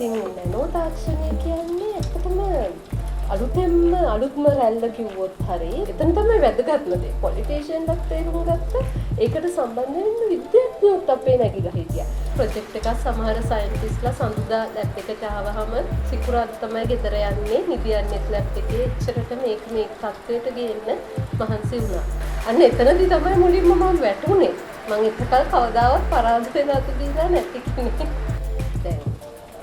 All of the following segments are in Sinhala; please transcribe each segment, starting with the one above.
ඉතින් නැනෝ තාක්ෂණය කියන්නේ ඇත්තටම අලුත්ම රැල්ල කිව්වොත් හරි එතන තමයි වැදගත්ම දේ. පොලිටිෂියන්ලත් තේරුම් ගත්තා. ඒකට සම්බන්ධ වෙන්න විද්‍යාඥයෝත් අපේ නැගිලා හිටියා. ප්‍රොජෙක්ට් එකක් සමහර සයන්ටිස්ට්ලා සඳුදා ලැබ් එකට ආවහම සිකුරාදා තමයි ගෙදර යන්නේ. නිදියන්නේත් ලැබ් එකේ එච්චරට මේ තත්ත්වයට ගේන්න මහන්සි වුණා. අන්න එතනදී තමයි මුලින්ම මම වැටුනේ. මම එතකල් කවදාවත් පරාද වෙන අත දීලා නැති කෙනෙක්. දැන්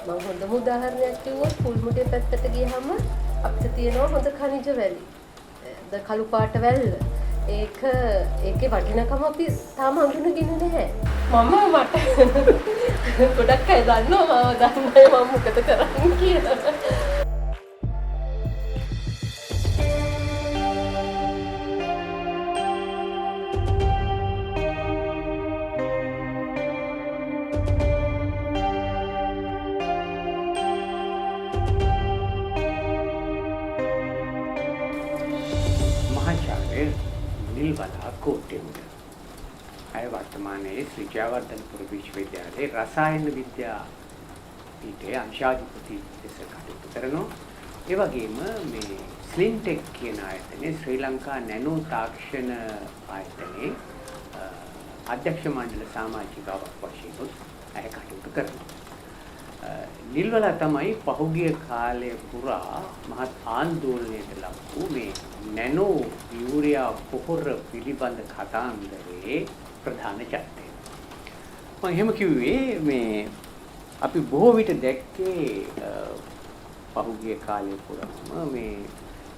මම හොඳම උදාහරණයක් කිව්වොත් කුල්මුඩේ පැත්තට ගියහම අපිට තියෙනවා හොඳ khනිජ වැලි. ද කළු පාට වැල්ල. ඒකේ වටිනකම අපි තාම හඳුනගෙන නැහැ. මට ගොඩක් අය දන්නවා මම දන්නේ මම මොකද කරන්නේ කියලා. නිල්වලා කෝට්ටේමුද අය වර්තමානයේ ශ්‍රී ජයවර්ධනපුර විශ්වවිද්‍යාලයේ රසායන විද්‍යා පීඨයේ අංශාධිපති ලෙස කටයුතු කරනවා. ඒ වගේම මේ ස්ලින්ටෙක් කියන ආයතනයේ ශ්‍රී ලංකා නැනෝ තාක්ෂණ ආයතනයේ අධ්‍යක්ෂ මණ්ඩල සමාජිකාවක් වශයෙන් අය කටයුතු කරනවා. නිල්වලා තමයි පහුගිය කාලය පුරා මහත් ආందోලනයට ලක් වූ මේ නැනෝ යූරියා පොහොර පිළිබඳ කතාන්දරේ ප්‍රධාන චරිතය. මම එහෙම කිව්වේ මේ අපි බොහෝ විට දැක්කේ පහුගිය කාලය පුරාම මේ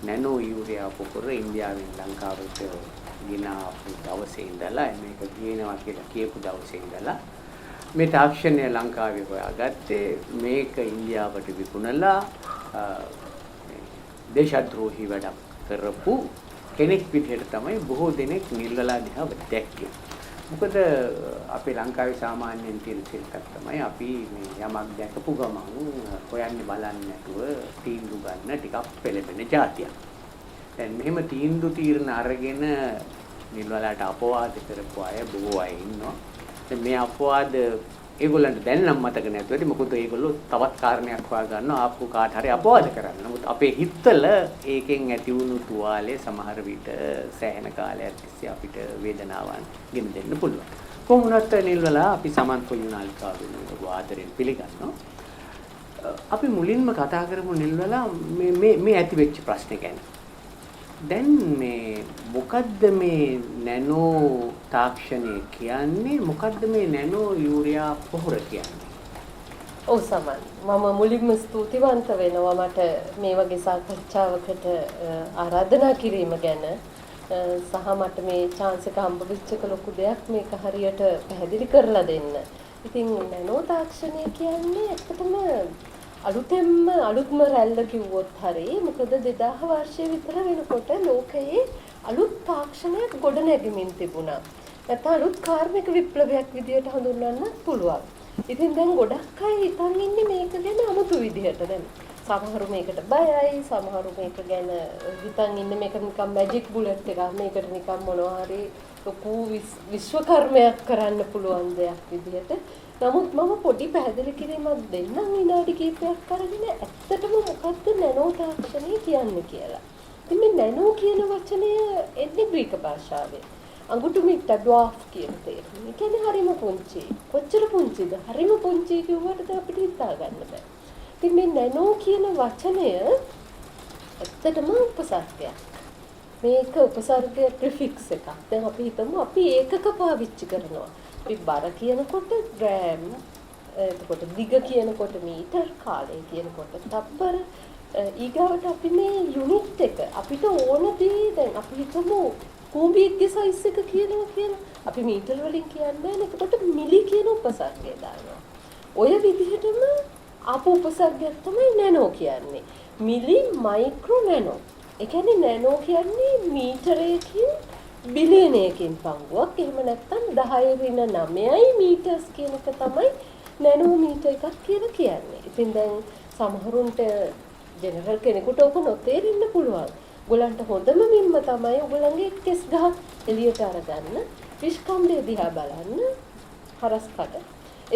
නැනෝ යූරියා පොහොර ඉන්දියාවෙන් ලංකාවට ගෙන ආපු දවසේ ඉඳලා මේක ගේනවා කියලා කියපු දවසේ ඉඳලා මේ තාක්ෂණය ලංකාවේ හොයාගත්තේ මේක ඉන්දියාවට විකුණලා දේශද්‍රෝහී වැඩක් කරපු කෙනෙක් විදිහට තමයි බොහෝ දෙනෙක් නිල්වලා දිහා දැක්කේ. මොකද අපේ ලංකාවේ සාමාන්‍යයෙන් තියෙන සිල්පත් තමයි අපි මේ යමක් දැකපු ගමන් හොයන්නේ බලන්නේ නැතුව තීන්දුව ගන්න ටිකක් පෙළඹෙන જાතියක්. දැන් මෙහෙම තීන්දුව తీරන අරගෙන නිල්වලාට අපවාද කරපු අය බොහෝ අය ඉන්නවා. මේ අපවාද ඒගොල්ලන්ට දැන් නම් මතක නැතුව ඇති. මොකද ඒගොල්ලෝ තවත් කාරණයක් හොයා ගන්නවා ආපු කාට හරි අපවාද කරන්න. නමුත් අපේ හිතවල ඒකෙන් ඇති වුණු තුවාලේ සමහර විට සෑහෙන කාලයක් තිස්සේ අපිට වේදනාවන් ගෙන දෙන්න පුළුවන්. කොහොම වුණත් නිල්වලා අපි සමන්ත යුනාලිකාවෙන් ආදරෙන් පිළිගන්නවා. අපි මුලින්ම කතා කරමු නිල්වලා මේ ඇති වෙච්ච ප්‍රශ්නේ ගැන. දැන් මේ මොකද්ද මේ නැනෝ තාක්ෂණය කියන්නේ? මොකද්ද මේ නැනෝ යූරියා පොහොර කියන්නේ? ඔව් සමන්. මම මුලින්ම ස්තුතිවන්ත වෙනවා මට මේ වගේ සාකච්ඡාවකට ආරාධනා කිරීම ගැන. සහ මට මේ chance එක හම්බ වෙච්ච එක ලොකු දෙයක්. මේක හරියට පැහැදිලි කරලා දෙන්න. ඉතින් නැනෝ තාක්ෂණය කියන්නේ ඇත්තටම අලුත්ම රැල්ල කිව්වොත් හරි. මොකද 2000 වර්ෂයේ විතර වෙනකොට ලෝකයේ අලුත් තාක්ෂණයක් ගොඩ නැගෙමින් තිබුණා. නැත්නම් අලුත් කාර්මික විප්ලවයක් විදියට හඳුන්වන්නත් පුළුවන්. ඉතින් දැන් ගොඩක් අය හිතන් ඉන්නේ මේක ගැන අමුතු විදිහට. දැන් සමහරු මේකට බයයි, සමහරු මේක ගැන හිතන් ඉන්නේ මේක නිකන් මැජික් බුලට් එකක්. මේකට නිකන් මොනවා හරි ලොකු විශ්වකර්මයක් කරන්න පුළුවන් දෙයක් විදිහට. නමුත් මම පොඩි පැහැදිලි කිරීමක් දෙන්නම් විනාඩි කිහිපයක් අරගෙන ඇත්තටම මොකක්ද නැනෝ තාක්ෂණය කියන්නේ කියලා. ඉතින් මේ නැනෝ කියන වචනය එන්නේ ග්‍රීක භාෂාවෙන්. අඟුටු මිට්ට ඩ්වාෆ් කියන තේරුම. ඒ කියන්නේ හරිම පුංචි. කොච්චර පුංචිද? හරිම පුංචි කිව්වට අපිට හිතා ගන්න බෑ. ඉතින් මේ නැනෝ කියන වචනය ඇත්තටම උපසර්ගයක්. මේක උපසර්ග ප්‍රිෆික්ස් එකක්. දැන් අපි හිතමු අපි ඒකක පාවිච්චි කරනවා. අපි බර කියනකොට ග්‍රෑම්, එතකොට දිග කියනකොට මීටර්, කාලය කියනකොට තප්පර. ඊගාවට අපි මේ යුනිට් එක අපිට ඕන දේ දැන් අපි හිතමු කූඹියක්ගේ සයිස් එක කියනවා කියලා. අපි මීටර් වලින් කියන්නේ නැහැ. එතකොට මිලි කියන උපසර්ගය දානවා. ඔය විදිහටම ආපු උපසර්ගයක් තමයි නැනෝ කියන්නේ. මිලි, මයික්‍රෝ, නැනෝ. ඒ කියන්නේ නැනෝ කියන්නේ මීටරයකින් බිලියනයකින් පංගුවක්. එහෙම නැත්නම් 10^9 මීටර්ස් කියන එක තමයි නැනෝමීටර් එකක් කියලා කියන්නේ. ඉතින් දැන් සමහරුන්ට ජෙනරල් කෙනෙකුට ඔක නොතේරෙන්න පුළුවන්. ඔයගලන්ට හොඳම මින්ම තමයි ඔයගලන්ගේ කෙස් ගහක් එළියට අරගන්න, විශ්කම්බය දිහා බලන්න, හරස්කඩ.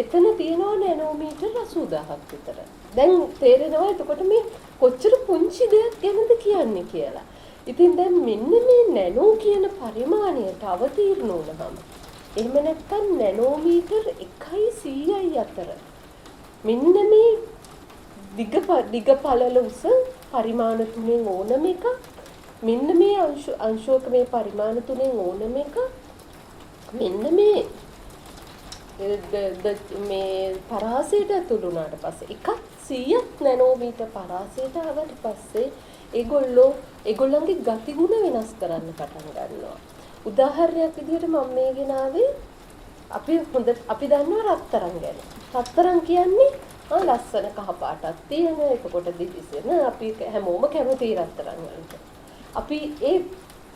එතන තියෙනවා නැනෝමීටර් 80000ක් විතර. දැන් තේරෙනවා එතකොට මේ කොච්චර පුංචි දෙයක් ගැනද කියන්නේ කියලා. ඉතින් දැන් මෙන්න මේ නැනෝ කියන පරිමාණයට අවතීර්ණ වුණාම එහෙම නැත්නම් නැනෝමීටර් 1.100යි අතර මෙන්න මේ දිග පළල උස පරිමාණ තුනෙන් ඕනම එකක් මෙන්න මේ අංශුවක මේ පරිමාණ තුනෙන් ඕනම එකක් මෙන්න මේ පරාසයට ඇතුළු වුණාට පස්සේ එකක් 100ක් නැනෝමීටර් පරාසයට ආවට පස්සේ ඒගොල්ලන්ගේ ගතිගුණ වෙනස් කරන්න පටන් ගන්නවා. උදාහරණයක් විදිහට මම මේ ගෙනාවේ අපි දන්නවා රත්තරන් ගැන. රත්තරන් කියන්නේ ලස්සන කහ පාටක් තියෙන එතකොට දිලිසෙන අපි හැමෝම කැමති රත්තරන් වලට.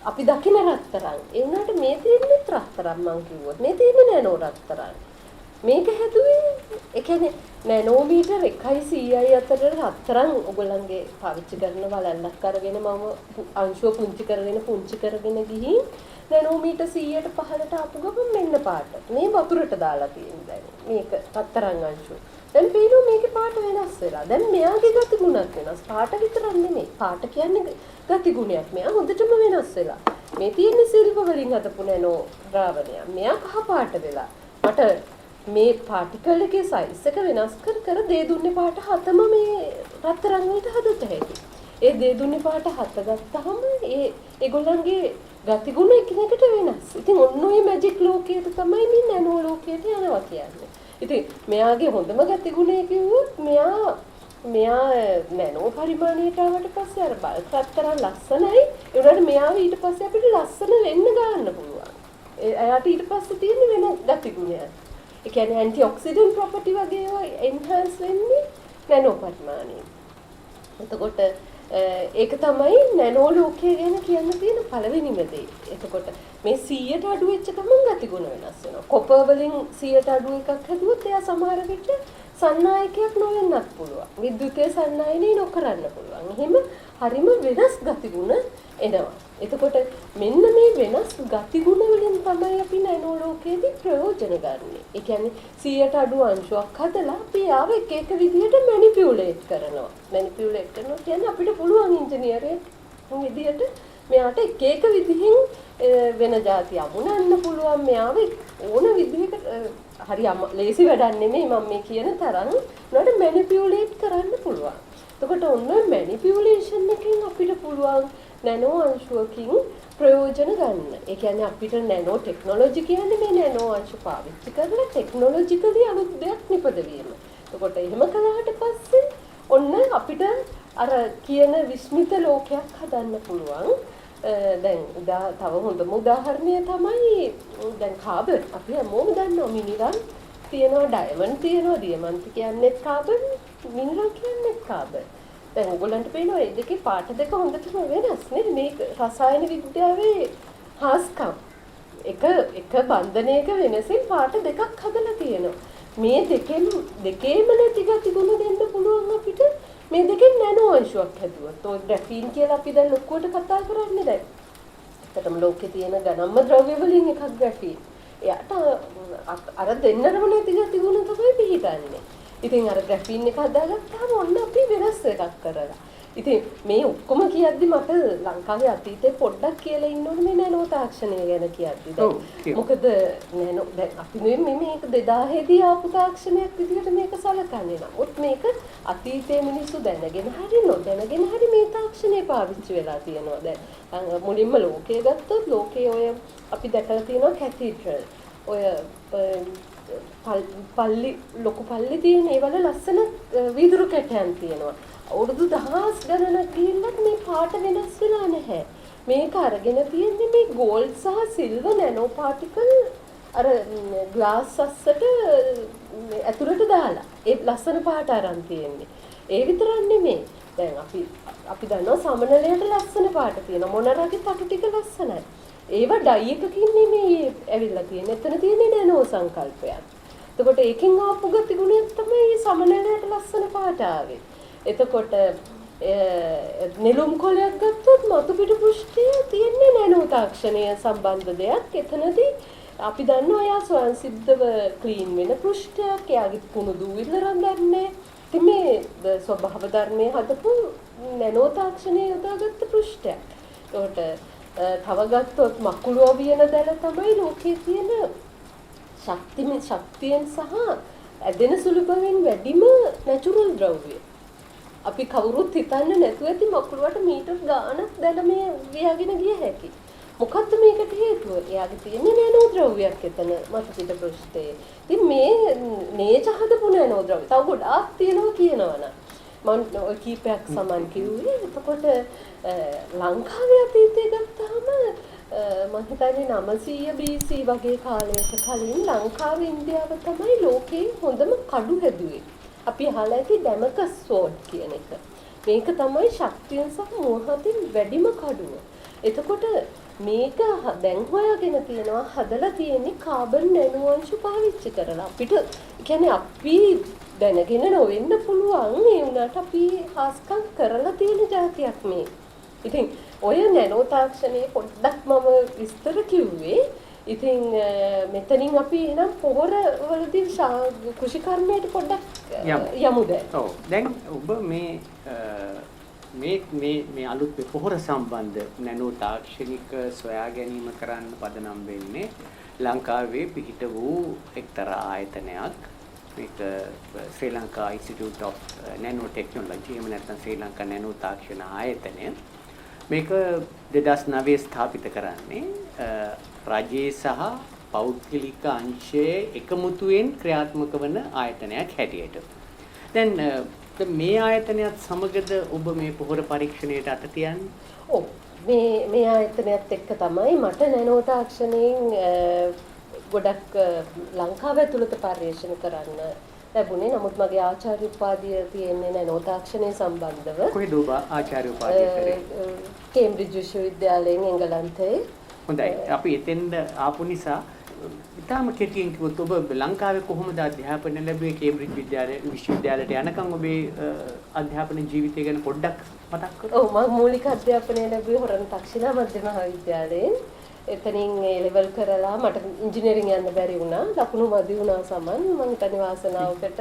අපි දකින රත්තරන් ඒ වුණාට මේ තියෙන්නේ රත්තරන් මං කිව්වොත් මේ තියෙන්නේ නැනෝ රත්තරන්. මේක හැදුවේ ඒ කියන්නේ නැනෝමීටර් 1.100යි අතර රත්තරන් ඔයගොල්ලන්ගේ පාවිච්චි කරන වලල්ලක් අරගෙන මම අංශුව පුංචි කරගෙන ගිහින් නැනෝමීටර් 100ට පහළට ආපු ගමන් මෙන්න පාට. මේ වතුරට දාලා තියෙන දැන් මේක රත්තරන් අංශුව. දැන් පේනවා මේකේ පාට වෙනස් වෙලා. දැන් මෙයාගේ ගතිගුණත් වෙනස්. පාට විතරක් නෙමෙයි. පාට කියන්නේ ගතිගුණයක්. මෙයා හොඳටම වෙනස් වෙලා. මේ තියෙන්නේ සිල්වර් වලින් හදපු නැනෝ ද්‍රාවණය. මෙයා කහ පාට වෙලා. මට මේ පාටිකල් එකේ සයිස් එක වෙනස් කර දේ දුන්නේ පාට 7ම මේ රත්තරන් වලට හදත හැකි. ඒ දේ දුන්නේ පාට 7 ගත්තාම ඒගොල්ලන්ගේ ගතිගුණ එකිනෙකට වෙනස්. ඉතින් ඔන්න ඔය මැජික් ලෝකයට තමයි මේ නැනෝ ලෝකයට යනවා කියන්නේ. ඉතින් මෙයාගේ හොඳම ගතිගුණය කිව්වොත් මෙයා නැනෝ පරිමාණයට ආවට පස්සේ අර බල්ක් රත්තරන් ලස්සනයි. ඒ වුණාට මෙයාව ඊට පස්සේ අපිට ලස්සන වෙන්න ගන්න පුළුවන්. එයාට ඊට පස්සේ තියෙන වෙන ගතිගුණයක්. ඒ කියන්නේ ඇන්ටිඔක්සිඩන්ට් ප්‍රොපර්ටි වගේ ඒවා එන්හාන්ස් වෙන්නේ නැනෝ පරිමාණයෙන්. එතකොට ඒක තමයි නැනෝ ලෝකය ගැන කියන්න තියෙන පළවෙනිම දේ. එතකොට මේ 100ට අඩු වෙච්ච ගමන් ගතිගුණ වෙනස් වෙනවා. කොපර් වලින් 100ට අඩු එකක් හදුවොත් එයා සමහර විට සන්නායකයක් නොවෙන්නත් පුළුවන්. විද්‍යුතයේ සන්නායනය නොකරන්න පුළුවන්. එහෙම හරිම වෙනස් ගතිගුණ එනවා. එතකොට මෙන්න මේ වෙනස් ගතිගුණ වලින් තමයි අපි නැනෝ ලෝකයේදී ප්‍රයෝජන ගන්න. ඒ කියන්නේ 100ට අඩු අංශුවක් හදලා අපි ආව එක විදිහට මැනිපියුලේට් කරනවා. මැනිපියුලේට් කරනවා කියන්නේ අපිට පුළුවන් ඉංජිනේරියක් විදිහට මෙයාට එක විදිහින් වෙන જાති අමුණන්න පුළුවන්. මෙයාව ඕන විදිහකට හරි ලේසි වැඩක් නෙමෙයි මම මේ කියන තරම් උනට මැනිපියුලේට් කරන්න පුළුවන්. එතකොට ඔන්න මැනිපියුලේෂන් එකෙන් අපිට පුළුවන් නැනෝ අංශුවකින් ප්‍රයෝජන ගන්න. ඒ කියන්නේ අපිට නැනෝ ටෙක්නොලොජි කියන්නේ මේ නැනෝ අංශු පාවිච්චි කරලා ටෙක්නොලොජිකලි අලුත් දෙයක් නිපදවීම. එතකොට එහෙම කළාට පස්සේ ඔන්න අපිට අර කියන විස්මිත ලෝකයක් හදන්න පුළුවන්. දැන් තව හොඳම උදාහරණය තමයි දැන් කාබන්. අපි හැමෝම දන්නවා මිනිරල් තියෙනවා, ඩයමන්ඩ් තියෙනවා, දියමන්ති කියන්නේ කාබන්, මිනරල් කියන්නේ කාබන්. දැන් ඔයගොල්ලන්ට පේනවා මේ දෙකේ පාට දෙක හොඳටම වෙනස් නේද? මේ රසායන විද්‍යාවේ හාස්කම්. එක බන්ධනයක වෙනසින් පාට දෙකක් හදලා තියෙනවා. මේ දෙකේම නැති ගතිගුණ දෙන්න පුළුවන් අපිට මේ දෙකෙන් නැනෝ අංශුවක් හැදුවත්. ඔය ග්‍රැෆීන් කියලා අපි දැන් ලොකුවට කතා කරන්නේ දැන්. ඇත්තටම ලෝකේ තියෙන ගණන්ම ද්‍රව්‍ය වලින් එකක් ග්‍රැෆීන්. එයාට අර දෙන්නටම නැති ගතිගුණ තමයි පිළිගන්නේ. ඉතින් අර ග්‍රැෆීන් එක හදාගත්තාම ඔන්න අපි වෙනස් එකක් කරලා. ඉතින් මේ ඔක්කොම කියද්දි මට ලංකාවේ අතීතේ පොඩ්ඩක් කියලා ඉන්න ඕනේ මේ නැනෝ තාක්ෂණය ගැන කියද්දි. මොකද නැනෝ දැන් අපි මේක 2000 දී ආපු තාක්ෂණයක් විදිහට මේක සලකන්නේ. නමුත් මේක අතීතයේ මිනිස්සු දැනගෙන හරි නොදැනගෙන හරි මේ තාක්ෂණය පාවිච්චි වෙලා තියෙනවා. දැන් මුලින්ම ලෝකයේ ගත්තොත් ලෝකයේ ඔය අපි දැකලා තියෙනවා කැතීඩ්‍රල්. ඔය පල්ලි ලොකු පල්ලි තියෙන ඒවල ලස්සන වීදුරු කැටයන් තියෙනවා. අවුරුදු දහස් ගණනක් ගිහිල්ලත් මේ පාට වෙනස් වෙලා නැහැ. මේක අරගෙන තියෙන්නේ මේ ගෝල්ඩ් සහ සිල්වර් නැනෝ පාටිකල් අර ග්ලාස් අස්සට ඇතුළට දාලා ඒ ලස්සන පාට අරන් තියෙන්නේ. ඒ විතරක් නෙමෙයි. දැන් අපි දන්නවා සමනලයට ලස්සන පාට තියෙනවා. මොනරාගේ තටු ටික ලස්සනයි. ඒව ඩයි එකකින් නෙමෙයි ඇවිල්ලා තියෙන්නේ. එතන තියෙන්නේ නැනෝ සංකල්පයක්. එතකොට ඒකෙන් ආපු ගතිගුණයක් තමයි සමනලයට ලස්සන පාට ආවේ. එතකොට නෙළුම් කොළයක් ගත්තොත් මතු පිට පෘෂ්ඨයේ තියෙන්නේ නැනෝ තාක්ෂණය සම්බන්ධ දෙයක්. එතනදී අපි දන්නවා එයා ස්වයං සිද්ධව ක්ලීන් වෙන පෘෂ්ඨයක්, එයාගේ කුණු දූවිල්ල රඳන්නේ. ඉතින් මේ ස්වභාව ධර්මයේ හදපු නැනෝ තාක්ෂණයේ යොදාගත්ත පෘෂ්ඨයක්. ඒකට තව ගත්තොත් මකුළුව වියන දැල තමයි ලෝකයේ තියෙන ශක්තියෙන් සහ ඇදෙන සුළු බවෙන් වැඩිම නැචරල් ද්‍රව්‍ය. අපි කවුරුත් හිතන්නේ නැතුව ඇති මකුළුවට මීටර් ගාණක් දැල මේ වියගෙන ගිය හැකි. මොකද්ද මේකට හේතුව? එයාගේ තියෙන නැනෝ ද්‍රව්‍යයක් එතන මත පිට පෘෂ්ඨයේ. ඉතින් මේ හදපු නැනෝ ද්‍රව්‍ය තව ගොඩාක් තියෙනවා කියනවනම් මම ඔය කීපයක් සමන් කිව්වේ. එතකොට ලංකාවේ අතීතය ගත්තාම මම හිතන්නේ 900 BC වගේ කාලයක කලින් ලංකාවේ ඉන්දියාව තමයි ලෝකේ හොඳම කඩු හැදුවේ. අපි අහලා ඇති ඩැමකස් සෝඩ් කියන එක. මේක තමයි ශක්තියෙන් සහ මෝහයෙන් වැඩිම කඩුව. එතකොට මේක දැන් හොයාගෙන තියෙනවා හදලා තියෙන්නේ කාබන් නැනෝ අංශු පාවිච්චි කරලා. අපිට කියන්නේ අපි දැනගෙන නොවෙන්න පුළුවන් ඒ වුණාට අපි හාස්කම් කරලා තියෙන જાතියක් මේ. ඉතින් ඔය නැනෝ තාක්ෂණයේ පොඩ්ඩක් මම විස්තර කිව්වේ. ඉතින් මෙතනින් අපි එනම් පොහොර වලදී කෘෂිකර්මයට පොඩ්ඩක් යමු දැන්. ඔව්. දැන් ඔබ මේ අලුත් පොහොර සම්බන්ධ නැනෝ තාක්ෂණික සොයා ගැනීම කරන්න පදනම් වෙන්නේ ලංකාවේ පිහිට වූ එක්තරා ආයතනයක්. මේක Sri Lanka institute of nano technology එහෙම නැත්නම් ශ්‍රී ලංකා නැනෝ තාක්ෂණ ආයතනය. මේක 2009 ස්ථාපිත කරන්නේ රජයේ සහ පෞද්ගලික අංශයේ එකමුතුවෙන් ක්‍රියාත්මක වන ආයතනයක් හැටියට. දැන් මේ ආයතනයත් සමගද ඔබ මේ පොහොර පරීක්ෂණයට අත තියන්නේ? ඔව්. මේ ආයතනයත් එක්ක තමයි මට නැනෝ තාක්ෂණයෙන් ගොඩක් ලංකාව ඇතුළත පර්යේෂණ කරන්න ලැබුණේ. නමුත් මගේ ආචාර්ය උපාධිය තියෙන්නේ නැනෝ තාක්ෂණය සම්බන්ධව. කොහෙද ඔබ ආචාර්ය උපාධිය කරේ? කේම්බ්‍රිජ් විශ්වවිද්‍යාලයෙන් එංගලන්තයේ. හොඳයි. අපි එතෙන්ද ආපු නිසා ඉතාලම කෙටියෙන් කිව්වොත් ඔබ ලංකාවේ කොහොමද අධ්‍යාපනය ලැබුවේ? කේම්බ්‍රිජ් විශ්වවිද්‍යාලයට යනකම් ඔබේ අධ්‍යාපන ජීවිතය ගැන පොඩ්ඩක් මතක් කරන්න. ඔව් මම මූලික අධ්‍යාපනය ලැබුවේ හොරණ තක්ෂිලා මධ්‍ය මහාවිද්‍යාලයෙන්. එතනින් ඒ ලෙවල් කරලා මට ඉංජිනේරින් යන්න බැරි වුණා. ලකුණු මදි වුණා සමන්. මම හිතන්නේ වාසනාවකට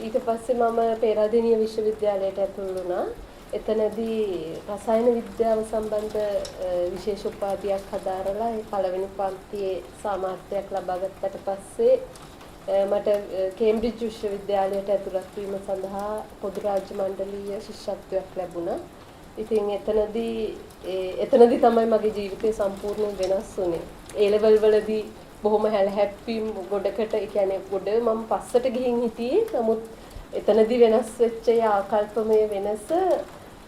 ඊට පස්සේ මම පේරාදෙණිය විශ්වවිද්‍යාලයට ඇතුල් වුණා. එතනදී රසායන විද්‍යාව සම්බන්ධ විශේෂ උපාධියක් හදාරලා ඒ පළවෙනි පන්තියේ සාමාර්ථයක් ලබා ගත්තට පස්සේ මට කේම්බ්‍රිජ් විශ්වවිද්‍යාලයට ඇතුළත් වීම සඳහා පොදු රාජ්‍ය මණ්ඩලීය ශිෂ්‍යත්වයක් ලැබුණා. ඉතින් එතනදී තමයි මගේ ජීවිතය සම්පූර්ණයෙන් වෙනස් වුණේ. ඒ ලෙවල් වලදී බොහොම හැලහැප්පි ගොඩකට ඒ කියන්නේ ගොඩ මම පස්සට ගිහින් හිටියේ. නමුත් එතනදී වෙනස් වෙච්ච ආකල්පමය වෙනස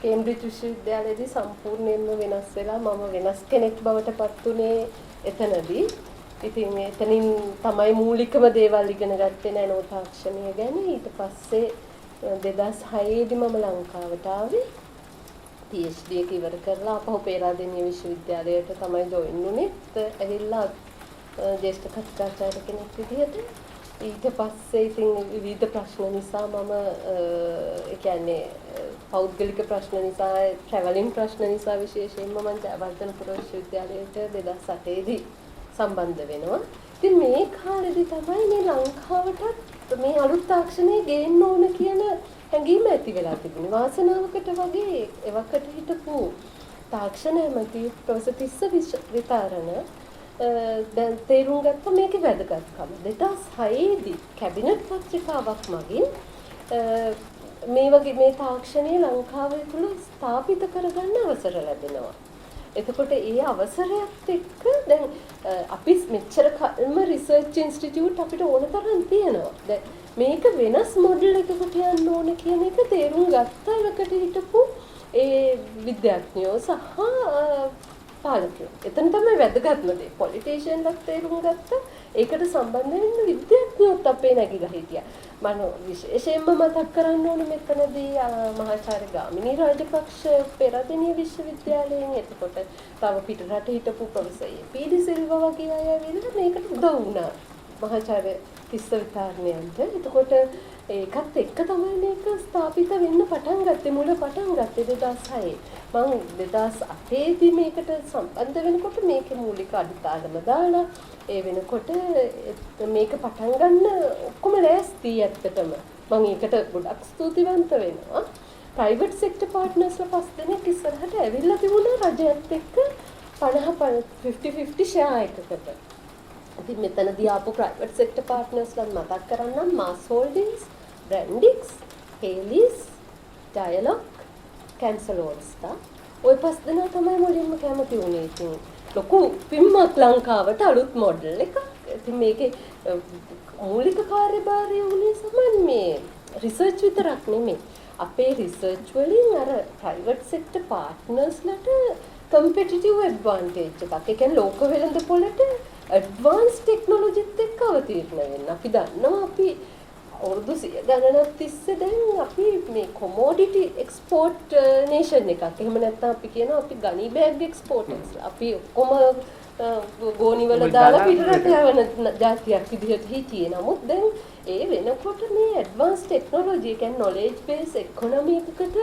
කේම්බ්‍රිජ් විශ්වවිද්‍යාලයේදී සම්පූර්ණයෙන්ම වෙනස් වෙලා මම වෙනස් කෙනෙක් බවට පත් වුණේ එතනදී. ඉතින් එතනින් තමයි මූලිකම දේවල් ඉගෙන ගත්තේ නැනෝ තාක්ෂණය ගැන. ඊට පස්සේ 2006 දී මම ලංකාවට ආවේ. PhD එක ඉවර කරලා අපහු පේරාදෙණිය විශ්වවිද්‍යාලයට තමයි ජොයින් වුනේ. ඇවිල්ලා ජ්‍යෙෂ්ඨ කතිකාචාර්ය කෙනෙක් විදිහට. ඊට පස්සේ ඉතින් විවිධ ප්‍රශ්න නිසා මම ඒ කියන්නේ පෞද්ගලික ප්‍රශ්න නිසා, ට්‍රැවලින් ප්‍රශ්න නිසා විශේෂයෙන්ම මම ජයවර්ධනපුර විශ්වවිද්‍යාලයට 2008 දී සම්බන්ධ වෙනවා. ඉතින් මේ කාලෙදි තමයි මේ ලංකාවටත් මේ අලුත් තාක්ෂණය ගේන්න ඕන කියන හැඟීම ඇති වෙලා තිබුණේ. වාසනාවකට වගේ එවකට හිටපු තාක්ෂණ ඇමති ප්‍රොෆෙසර් තිස්ස විතාරණ දැන් තේරුම් ගත්ත මේකේ වැදගත්කම. 2006 දී කැබිනට් පත්‍රිකාවක් මගින් මේ තාක්ෂණය ලංකාවේ තුල ස්ථාපිත කරගන්න අවසර ලැබෙනවා. එතකොට ඒ අවසරයත් එක්ක දැන් අපි මෙච්චර කල්ම රිසර්ච් ඉන්ස්ටිටියුට් අපිට ඕන තරම් තියෙනවා. දැන් මේක වෙනස් මොඩල් එකකට යන්න ඕන කියන එක තේරුම් ගත්තා. ඒකට හිටපු ඒ විද්‍යාඥයෝ සහ පාලකයෝ. එතන තමයි වැදගත්ම දේ. පොලිටිෂියන්ලත් තේරුම් ගත්තා. ඒකට සම්බන්ධ වෙන්න විද්‍යාඥයෝත් අපේ නැගිලා හිටියා. මම විශේෂයෙන්ම මතක් කරන්න ඕන මෙතනදී මහාචාර්ය ගාමිණී රාජපක්ෂ පෙරදෙණිය විශ්වවිද්‍යාලයෙන්, එතකොට තව පිටරට හිටපු ප්‍රොෆෙසර් පී.ඩී. සිල්වා වගේ අය ඇවිල්ලා මේකට උදව් වුණා මහාචාර්ය තිස්ස විතාරණයන්ට. එතකොට ඒකත් එක්ක තමයි මේක ස්ථාපිත වෙන්න පටන් ගත්තේ. මුල පටන් ගත්තේ 2006. මම 2008 දී මේකට සම්බන්ධ වෙනකොට මේකේ මූලික අඩිතාලම දාලා ඒ වෙනකොට මේක පටන් ගන්න ඔක්කොම ලෑස්ති ඇත්තටම. මම ඒකට ගොඩක් ස්තුතිවන්ත වෙනවා. ප්‍රයිවට් සෙක්ටර් පාර්ට්නර්ස්ලා 5 දෙනෙක් ඉස්සරහට ඇවිල්ලා තිබුණා රජයත් එක්ක 50-50 ෂෙයා එකකට. ඉතින් මෙතනදී ආපු ප්‍රයිවට් සෙක්ටර් පාර්ට්නර්ස්ලා මතක් කරන්නම් මාස් holdings, Brandix, Hayleys, dialogue, cancel ඕල්ස්ටා. ওই 5 දෙනා තමයි මුලින්ම කැමති වුණේ. ඉතින් ලොකු පිම්මක් ලංකාවට අලුත් මොඩල් එකක්. ඉතින් මේකේ මූලික කාර්යභාරය උනේ සමන් මේ රිසර්ච් විතරක් නෙමෙයි. අපේ රිසර්ච් වලින් අර ප්‍රයිවට් සෙක්ටර් පාර්ට්නර්ස්ලට කම්පිටිටිව් ඇඩ්වාන්ටේජ් එකක්. ඒ කියන්නේ ලෝක වෙළඳ පොළට ඇඩ්වාන්ස් ටෙක්නොලොජිත් එක්ක අවතීර්ණ වෙන්න. අපි දන්නවා අපි අවුරුදු 100 ගණනක් තිස්සේ දැන් අපි මේ කොමෝඩිටි එක්ස්පෝර්ට් නේෂන් එකක්. එහෙම නැත්නම් අපි කියනවා අපි ගනි බෑග් එක්ස්පෝර්ටර්ස්. අපි ඔක්කොම ගෝනිවල දාලා පිටරට යවන ජාතියක් විදිහට හිටියේ. නමුත් දැන් ඒ වෙනකොට මේ ඇඩ්වාන්ස් ටෙක්නොලොජි කියන්නේ නොලෙජ් බේස් ඉකොනොමි එකකට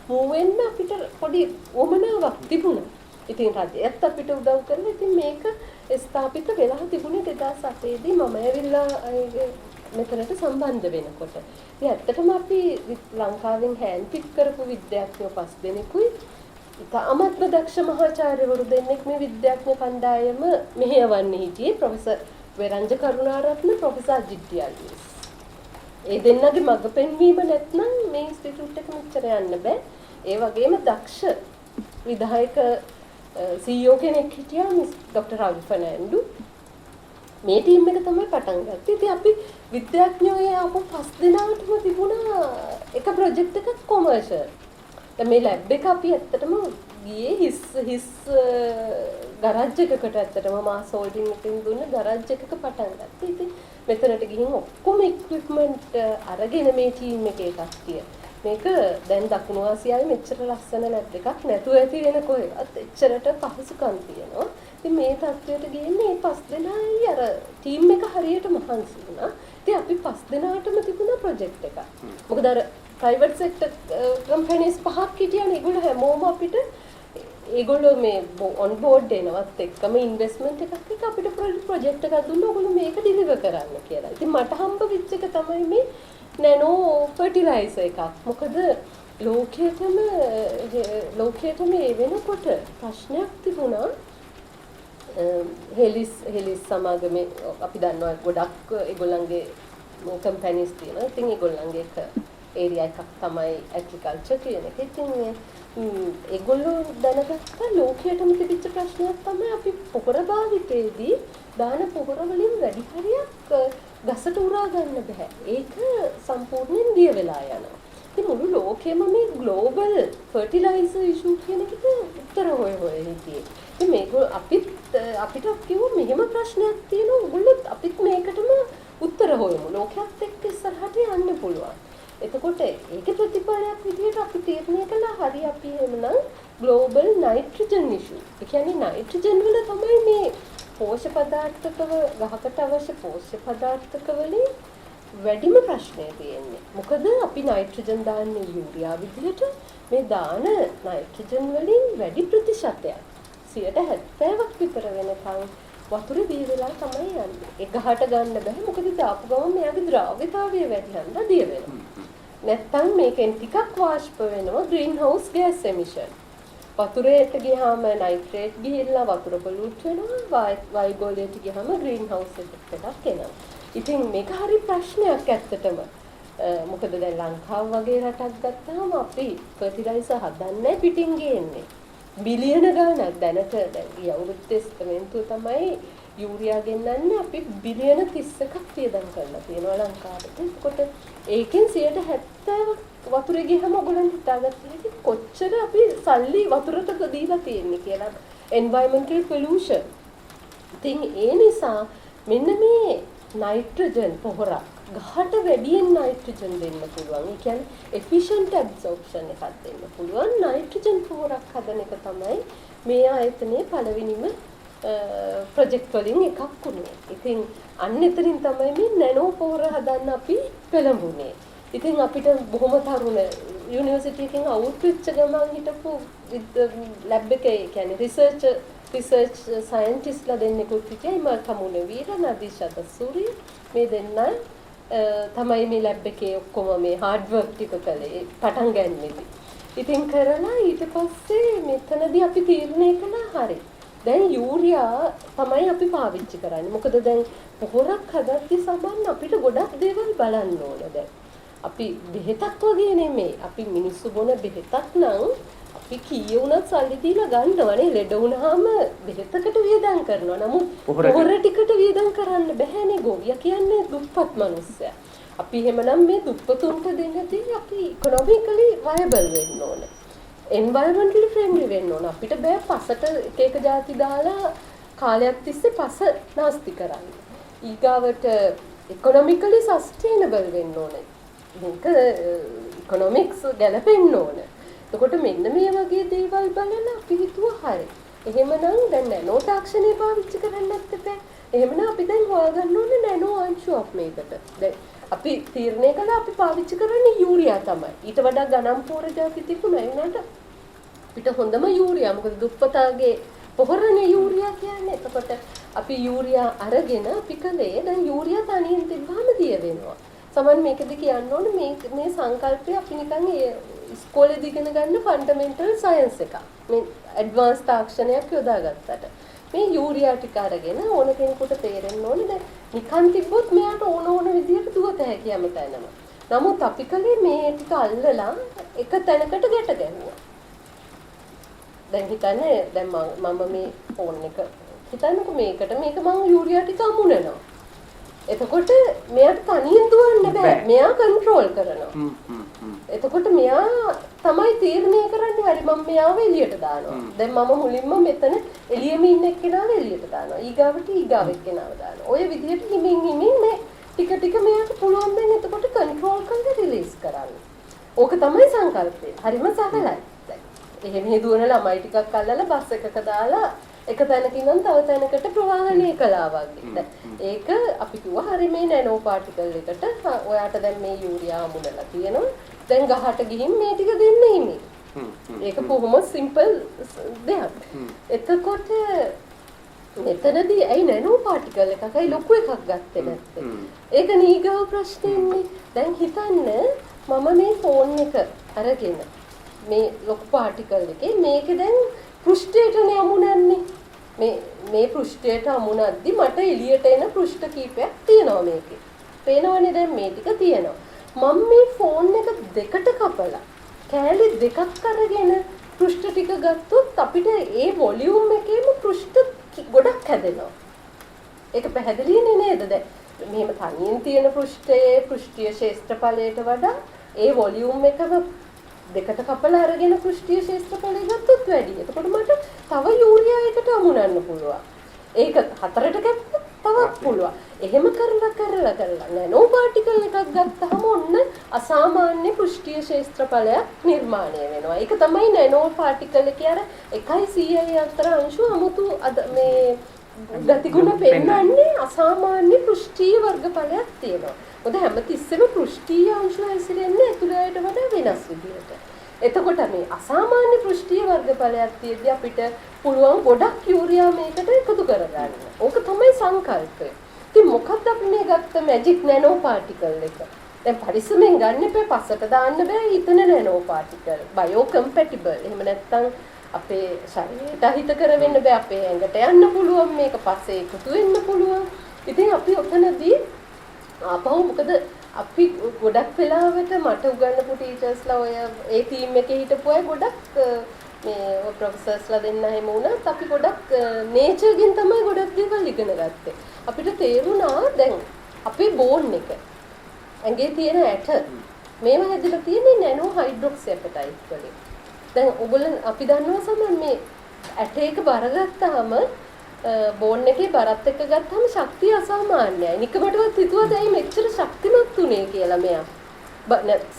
මූව් වෙන්න අපිට පොඩි වමනාවක් තිබුණා. ඉතින් රජයත් අපිට උදව් කරලා ඉතින් මේක ස්ථාපිත වෙලා තිබුණේ 2008 දී මම ඇවිල්ලා මෙතනට සම්බන්ධ වෙනකොට. ඉතින් ඇත්තටම අපි ලංකාවෙන් හෑන්ඩ් පික් කරපු විද්‍යාඥයෝ 5 දෙනෙකුයි ඉතාමත්ම දක්ෂ මහාචාර්යවරු දෙන්නෙක් මේ විද්‍යාඥ කණ්ඩායම මෙහෙයවන්නේ හිටියේ ප්‍රොෆෙසර් වෙරංජ කරුණාරත්න ප්‍රොෆෙසර් අජිත් ඩියල්විස්. ඒ දෙන්නගේ මඟ පෙන්වීම නැත්නම් මේ ඉන්ස්ටිටියුට් එක මෙච්චර යන්න බෑ. ඒ වගේම දක්ෂ විධායක CEO කෙනෙක් හිටියා මිස් ડોક્ટર රවි ෆර්නෑන්ඩු. මේ ටීම් එක තමයි පටන් ගත්තේ. ඉතින් අපි විද්‍යාඥයෝ ආපු 5 දෙනාටම තිබුණා එක ප්‍රොජෙක්ට් එකක් කොමර්ෂල්. දැන් මේ ලැබ් එක අපි ඇත්තටම ගියේ හිස් ගරාජ් එකකට ඇත්තටම මාස් හෝල්ඩින් එකකින් දුන්න ගරාජ් එකක පටන් ගත්තා. ඉතින් මෙතනට ගිහින් ඔක්කොම ඉක්විප්මන්ට් අරගෙන මේ ටීම් එකේ කට්ටිය මේක දැන් දකුණු ආසියාවේ මෙච්චර ලස්සන ලැබ් එකක් නැතුව ඇති වෙන කොහෙවත් එච්චරට පහසුකම් තියෙනවා. ඉතින් මේ තත්ත්වයට ගියන්නේ මේ 5 දෙනායි අර ටීම් එක හරියට මහන්සි වුණා. ඉතින් අපි 5 දෙනාටම තිබුණා ප්‍රොජෙක්ට් එකක්. මොකද අර ප්‍රයිවට් සෙක්ටර් කම්පැනිස් 5ක් හිටියනේ. ඒගොල්ලෝ හැමෝම අපිට ඒගොල්ලෝ මේ ඔන් බෝඩ් එනවත් එක්කම ඉන්වෙස්ට්මන්ට් එකක් එක අපිට ප්‍රොජෙක්ට් එකක් දුන්නා. ඔයගොල්ලෝ මේක ඩිලිවර් කරන්න කියලා. ඉතින් මට හම්බ වෙච්ච එක තමයි මේ නැනෝ ෆර්ටිලයිසර් එකක්. මොකද ලෝකයේටම ඒ වෙනකොට ප්‍රශ්නයක් තිබුණා. හෙලිස් සමාගමේ අපි දන්නවා ගොඩක් ඒගොල්ලන්ගේ කම්පැනිස් තියෙනවා. ඉතින් ඒගොල්ලන්ගේ එක ඒරියා එකක් තමයි ඇග්‍රිකල්චර් කියන එක. ඉතින් ඒගොල්ලෝ දැනගත්ත ලෝකයේටම තිබිච්ච ප්‍රශ්නයක් තමයි අපි පොහොර භාවිතයේදී දාන පොහොර වලින් වැඩි හරියක් ගසට උරා ගන්න බෑ. ඒක සම්පූර්ණයෙන් දිය වෙලා යනවා. ඉතින් මුළු ලෝකෙම මේ ග්ලෝබල් ෆර්ටිලයිසර් ඉෂුව කියන එකට උත්තර හොය හිටියේ. ඉතින් මේක අපිට කිව්ව මෙහෙම ප්‍රශ්නයක් තියෙනවා. ඔයගොල්ලෝ අපිත් මේකටම උත්තර හොයමු. ලෝකයක් එක්ක ඉස්සරහට යන්න පුළුවන්. එතකොට ඒකේ ප්‍රතිඵලයක් විදිහට අපි තීරණය කළා හරි අපි එමුනම් ග්ලෝබල් නයිට්‍රජන් ඉෂුව. ඒ කියන්නේ නයිට්‍රජන් වල තමයි මේ පෝෂ්‍ය පදාර්ථක ගහකට අවශ්‍ය පෝෂ්‍ය පදාර්ථක වලින් වැඩිම ප්‍රශ්නය තියෙන්නේ. මොකද අපි නයිට්‍රජන් දාන්නේ යූරියා විදිහට මේ දාන නයිට්‍රජන් වලින් වැඩි ප්‍රතිශතයක් 70ක් විතර වෙනකන් වතුර දිය වෙලා තමයි යන්නේ. ඒ ගහට ගන්න බෑ. මොකද දාපු ගමන් මෙයාගේ ද්‍රාව්‍යතාවය වැඩි හන්දා දිය වෙනවා. නැත්තම් මේකෙන් ටිකක් වාෂ්ප වෙනවා ග්‍රීන් හවුස් ගෑස් එමිෂන්. වතුරේට ගියාම නයිට්‍රේට් ගිහිල්ලා වතුර පොලියුට් වෙනවා. වායුගෝලයට ගියාම ග්‍රීන් හවුස් ඉෆෙක්ට් එකක් එනවා. ඉතින් මේක හරි ප්‍රශ්නයක් ඇත්තටම. මොකද දැන් ලංකාව වගේ රටක් ගත්තාම අපි ෆර්ටිලයිසර් හදන්නේ පිටින් ගේන්නේ. බිලියන ගණනක් දැනට දැන් ගිය අවුරුද්ද තෙස්තමෙන්තුව තමයි යූරියා ගෙන්නන්නේ අපි බිලියන 30ක් වියදම් කරලා තියෙනවා ලංකාවට. ඒකට ඒකෙන් 70ක් වතුරේ ගියම ඔයගොල්ලන් හිතාගත්තා කොච්චර අපි සල්ලි වතුරට දීලා තියෙන්නේ කියලා. environmental pollution. ඉතින් ඒ නිසා මෙන්න මේ නයිට්‍රජන් පොහොරක් ගහට වැඩියෙන් නයිට්‍රජන් දෙන්න පුළුවන්. ඒ කියන්නේ efficient absorption එකක් දෙන්න පුළුවන් නයිට්‍රජන් පොහොරක් හදන එක තමයි මේ ආයතනයේ පළවෙනිම ප්‍රොජෙක්ට් වලින් එකක් වුණේ. ඉතින් අන්න එතනින් තමයි මේ නැනෝ පොහොර හදන්න අපි පෙළඹුණේ. ඉතින් අපිට බොහොම තරුණ යුනිවර්සිටි එකෙන් අවුට් වෙච්ච ගමන් හිටපු ලැබ් එකේ කියන්නේ රිසර්ච් රිසර්ච් සයන්ටිස්ට්ලා දෙන්නෙකුත් හිටියා ඉමල්කමුනේ වීර නදීෂා දසූරිය මේ දෙන්න තමයි මේ ලැබ් එකේ ඔක්කොම මේ හાર્ඩ් වර්ක් ටික කළේ පටන් ගන්නෙදි. ඉතින් කරලා ඊට පස්සේ මෙතනදී අපි තීරණය කළා හරි. දැන් යූරියා තමයි අපි පාවිච්චි කරන්නේ. මොකද දැන් පොහොරක් හදද්දි සමන් අපිට ගොඩක් දේවල් බලන්න ඕන දැන්. අපි බෙහෙතක් වගේ නෙමෙයි. අපි මිනිස්සු බොන බෙහෙතක් නම් අපි කීය වුණත් සල්ලි දීලා ගන්නවනේ. ලෙඩ වුණාම බෙහෙතකට වියදම් කරනවා. නමුත් පොහොර ටිකට වියදම් කරන්න බැහැනේ. ගෝවියා කියන්නේ දුප්පත් මිනිස්සයා. අපි එහෙමනම් මේ දුප්පතුන්ට දෙන්නදී අපි ඉකොනොමිකලි වයබල් වෙන්න ඕනේ. එන්වයරන්මන්ටලි ෆ්‍රෙන්ඩ්ලි වෙන්න ඕන. අපිට බෑ පසට එක જાති දාලා කාලයක් තිස්සේ පස නාස්ති කරන්න. ඊගාවට ඉකොනොමිකලි සස්ටේනබල් වෙන්න ඕනේ. මේක ඉකොනොමික්ස් ගැලපෙන්න ඕන. එතකොට මෙන්න මේ වගේ දේවල් බලලා අපි හිතුවා හරි. එහෙමනම් දැන් නැනෝ තාක්ෂණය පාවිච්චි කරන්නත් බෑ. එහෙමනම් අපි දැන් හොයාගන්න ඕනේ නැනෝ අංශුවක් මේකට. දැන් අපි තීරණය කළා අපි පාවිච්චි කරන්නේ යූරියා තමයි. ඊට වඩා ගණන් පෝර જાති තිබුණා ඒනට අපිට හොඳම යූරියා. මොකද දුප්පතාගේ පොහොරනේ යූරියා කියන්නේ. එතකොට අපි යූරියා අරගෙන අපි කලේ දැන් යූරියා තනියෙන් තිබ්බම දිය වෙනවා. සමන් මේකද කියන්න ඕනේ මේ සංකල්පය අපි නිකන් ඉස්කෝලේදී ඉගෙන ගන්න ෆන්ඩමෙන්ටල් සයන්ස් එකක්. මේ ඇඩ්වාන්ස් තාක්ෂණයක් යොදාගත්තට මේ යූරියා ටික අරගෙන ඕන කෙනෙකුට තේරෙන්න ඕනේ දැන් නිකන් තිබ්බොත් මෙයාට ඕන විදියට දුවත හැකි හැමතැනම. නමුත් අපි කලේ මේ ටික අල්ලලා එක තැනකට ගැට ගැහුවා. දැන් හිතන්නේ දැන් මම මේ ෆෝන් එක හිතන්නකො මේක මම යූරියා ටික අමුණනවා. එතකොට මෙයාට තනියෙන් දුවන්න බෑ. මෙයා කන්ට්‍රෝල් කරනවා. එතකොට මෙයා තමයි තීරණය කරන්නේ හරි මම මෙයාව එළියට දානවා. දැන් මම මුලින්ම මෙතන එළියෙම ඉන්න එක්කෙනාව එළියට දානවා. ඊගාවට ඊගාව එක්කෙනාව දානවා. ඔය විදිහට හිමින් මේ ටික මෙයාට පුළුවන් දැන් එතකොට කන්ට්‍රෝල් කරලා රිලීස් කරන්න. ඕක තමයි සංකල්පය. හරිම සරලයි. දැන් එහෙම හේදුවන ළමයි ටිකක් අල්ලලා බස් එකක දාලා එක තැනකින් නම් තව තැනකට ප්‍රවාහණය කළා වගේ. ඒක අපි කිව්වා හරි මේ නැනෝ පාටිකල් එකට ඔයාට දැන් මේ යූරියා අමුණලා තියෙනවා. දැන් ගහට ගිහින් මේ ටික දෙන්න ඉන්නේ. ඒක කොහොම සිම්පල් දෙයක්. එතකොට මෙතනදී ඇයි නැනෝ පාටිකල් එකකයි ලොකු එකක් ගත්තේ නැත්තේ? ඒක නීගව ප්‍රශ්නේ. දැන් හිතන්න මම මේ ෆෝන් එක අරගෙන මේ ලොකු පාටිකල් එකේ මේක දැන් පෘෂ්ඨයටනේ අමුණන්නේ. මේ පෘෂ්ඨයට අමුණද්දි මට එළියට එන පෘෂ්ඨ කීපයක් තියෙනවා මේකේ. පේනවනේ දැන් මේ ටික තියෙනවා. මම මේ ෆෝන් එක දෙකට කපලා කෑලි දෙකක් අරගෙන පෘෂ්ඨ ටික ගත්තොත් අපිට ඒ වොලියුම් එකේම පෘෂ්ඨ ගොඩක් හැදෙනවා. ඒක පැහැදිලිනේ නේද? දැන් මෙහෙම තනියෙන් තියෙන පෘෂ්ඨයේ පෘෂ්ඨීය ක්ෂේත්‍රඵලයට වඩා ඒ වොලියුම් එකම දෙකට කපලා අරගෙන පෘෂ්ඨීය ක්ෂේත්‍රඵලය ගත්තොත් වැඩි. එතකොට මට තව යූරියා එකට අමුණන්න පුළුවන්. ඒක හතරට කැපුවොත් තවත් පුළුවන්. එහෙම කරලා නැනෝ පාටිකල් එකක් ගත්තාම ඔන්න අසාමාන්‍ය පෘෂ්ඨීය ක්ෂේත්‍රඵලයක් නිර්මාණය වෙනවා. ඒක තමයි නැනෝ පාටිකල් එකේ අර 1.1 අතර අංශු 아무තු මේ ගතිගුණ පෙන්වන්නේ අසාමාන්‍ය පෘෂ්ඨීය වර්ගඵලයක් තියෙනවා. මොකද හැමතිස්සෙම පෘෂ්ඨීය අංශු හැසිරෙන්නේ ඇතුළයට වඩා වෙනස් විදිහට. එතකොට මේ අසාමාන්‍ය පෘෂ්ඨීය වර්ගඵලයක් තියෙද්දි අපිට පුළුවන් ගොඩක් යූරියා මේකට එකතු කරගන්න. ඕක තමයි සංකල්පය. ඉතින් මොකක්ද අපි මේ ගත්ත මැජික් නැනෝ පාටිකල් එක? දැන් පරිස්සමෙන් ගන්න එපා පස්සට දාන්න බෑ හිතන නැනෝ පාටිකල්. Bio compatible. එහෙම නැත්නම් අපේ ශරීරයට අහිත කර වෙන්න බෑ. අපේ ඇඟට යන්න පුළුවන් මේක පස්සේ එකතු වෙන්න පුළුවන්. ඉතින් අපි ඔතනදී ආපහු මොකද අපි ගොඩක් වෙලාවට මට උගන්වපු ටීචර්ස්ලා ඔය ඒ ටීම් එකේ හිටපු අය ගොඩක් මේ ප්‍රොෆෙසර්ස්ලා දෙන්න හැම වුණත් අපි ගොඩක් නේචර්ගෙන් තමයි ගොඩක් දේවල් ඉගෙන ගත්තේ. අපිට තේරුණා දැන් අපේ බෝන් එක ඇඟේ තියෙන ඇට මේව හැදිලා තියෙන්නේ නැනෝ හයිඩ්‍රොක්සි ඇපටයිට් වලින්. දැන් ඔයගොල්ලෝ අපි දන්නවා සමන් මේ ඇට එක බරගත්තාම බෝන් එකේ බරත් එක්ක ගත්තාම ශක්තිය අසාමාන්‍යයි. නිකමටවත් හිතුවද ඇයි මෙච්චර ශක්තිමත් උනේ කියලා මෙයා.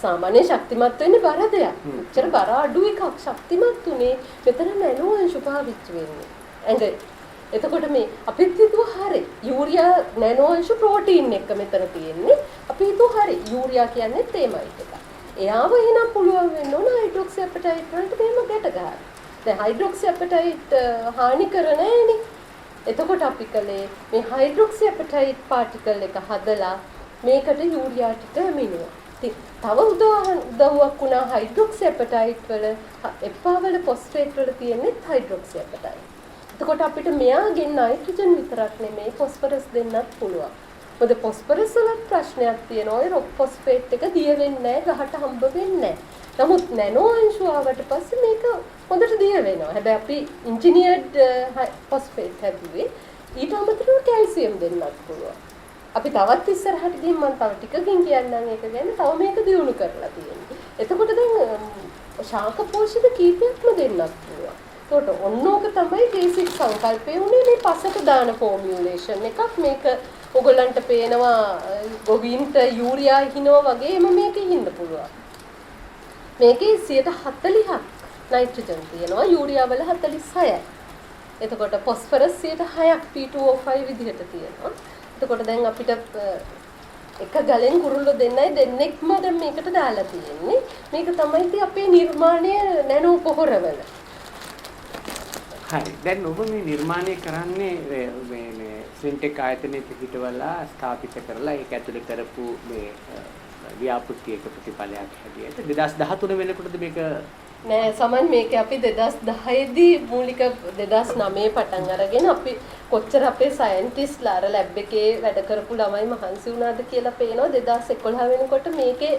සාමාන්‍ය ශක්තිමත් වෙන්නේ බර දෙයක්. මෙච්චර බර අඩු එකක් ශක්තිමත් උනේ මෙතන නැනෝ අංශු පාවිච්චි වෙන්නේ. ඇඟේ. එතකොට මේ අපිත් හිතුවා හරි යූරියා නැනෝ අංශු ප්‍රෝටීන් එක මෙතන තියෙන්නේ. අපි හිතුවා හරි යූරියා කියන්නේ තේමයිට් එක. එයාව එහෙනම් පුළුවන් වෙන්න ඕන හයිඩ්‍රොක්සි ඇපටයිට් වලට මෙහෙම ගැට ගන්න. දැන් හයිඩ්‍රොක්සි ඇපටයිට් හානි කර නැහැනේ. එතකොට අපි කලේ මේ හයිඩ්‍රොක්සි ඇපටයිට් පාටිකල් එක හදලා මේකට යූරියා ටික ඇමිනුවා. තව උදව්වක් වුණා හයිඩ්‍රොක්සි ඇපටයිට් වල එපා වල ෆොස්ෆේට් වල තියෙන්නේ හයිඩ්‍රොක්සි ඇපටයිට්. එතකොට අපිට මෙයාගෙන් නයිට්‍රජන් විතරක් නෙමෙයි ෆොස්ෆරස් දෙන්නත් පුළුවන්. මොකද ෆොස්ෆරස් වල ප්‍රශ්නයක් තියෙනවා. ඒ රොක් ෆොස්ෆේට් එක දිය වෙන්නේ නැහැ, ගහට හම්බ වෙන්නේ නැහැ. නමුත් නැනෝ අංශු ආවට පස්සේ මේක හොඳට දිය වෙනවා. හැබැයි අපි ඉන්ජිනියර්ඩ් ෆොස්ෆේට් හැදුවේ ඊට අමතරව කැල්සියම් දෙන්නත් පුළුවන්. අපි තවත් ඉස්සරහට ගිහින් මම තව ටිකකින් කියන්නම් ඒක ගැන. තව මේක දියුණු කරලා තියෙනවා. එතකොට දැන් ශාක පෝෂක කීපයක්ම දෙන්නත් පුළුවන්. ඒකට ඔන්නෝක තමයි බේසික් සංකල්පය උනේ මේ පසක දාන ෆෝමියුලේෂන් එකක්. මේක ඔයගොල්ලන්ට පේනවා ගොවින්ට යූරියා හිනවා වගේම මේක හින්න පුළුවන්. මේකේ 40%ක් නයිට්‍රජන් තියෙනවා, යූරියා වල 46යි. එතකොට ෆොස්ෆරස් 6ක් P2O5 විදිහට තියෙනවා. එතකොට දැන් අපිට එක ගලෙන් කුරුල්ලෝ දෙන්නෙක්ම දැන් මේකට දාලා තියෙන්නේ. මේක තමයි ඉතින් අපේ නිර්මාණය නැනෝ පොහොරවල. හරි. දැන් ඔබ මේ නිර්මාණය කරන්නේ මේ සින්ටෙක් ආයතනයේ පිටවලා ස්ථාපිත කරලා ඒක ඇතුලේ කරපු මේ ව්‍යාපෘතියක ප්‍රතිඵලයක් හැටියට 2013 වෙනකොටද මේක නෑ සමන් මේක අපි 2010 දී මූලික 2009 පටන් අරගෙන අපි කොච්චර අපේ සයන්ටිස්ට්ලා අර ලැබ් එකේ වැඩ කරපු ළමයි මහන්සි වුණාද කියලා පේනවා 2011 වෙනකොට මේකේ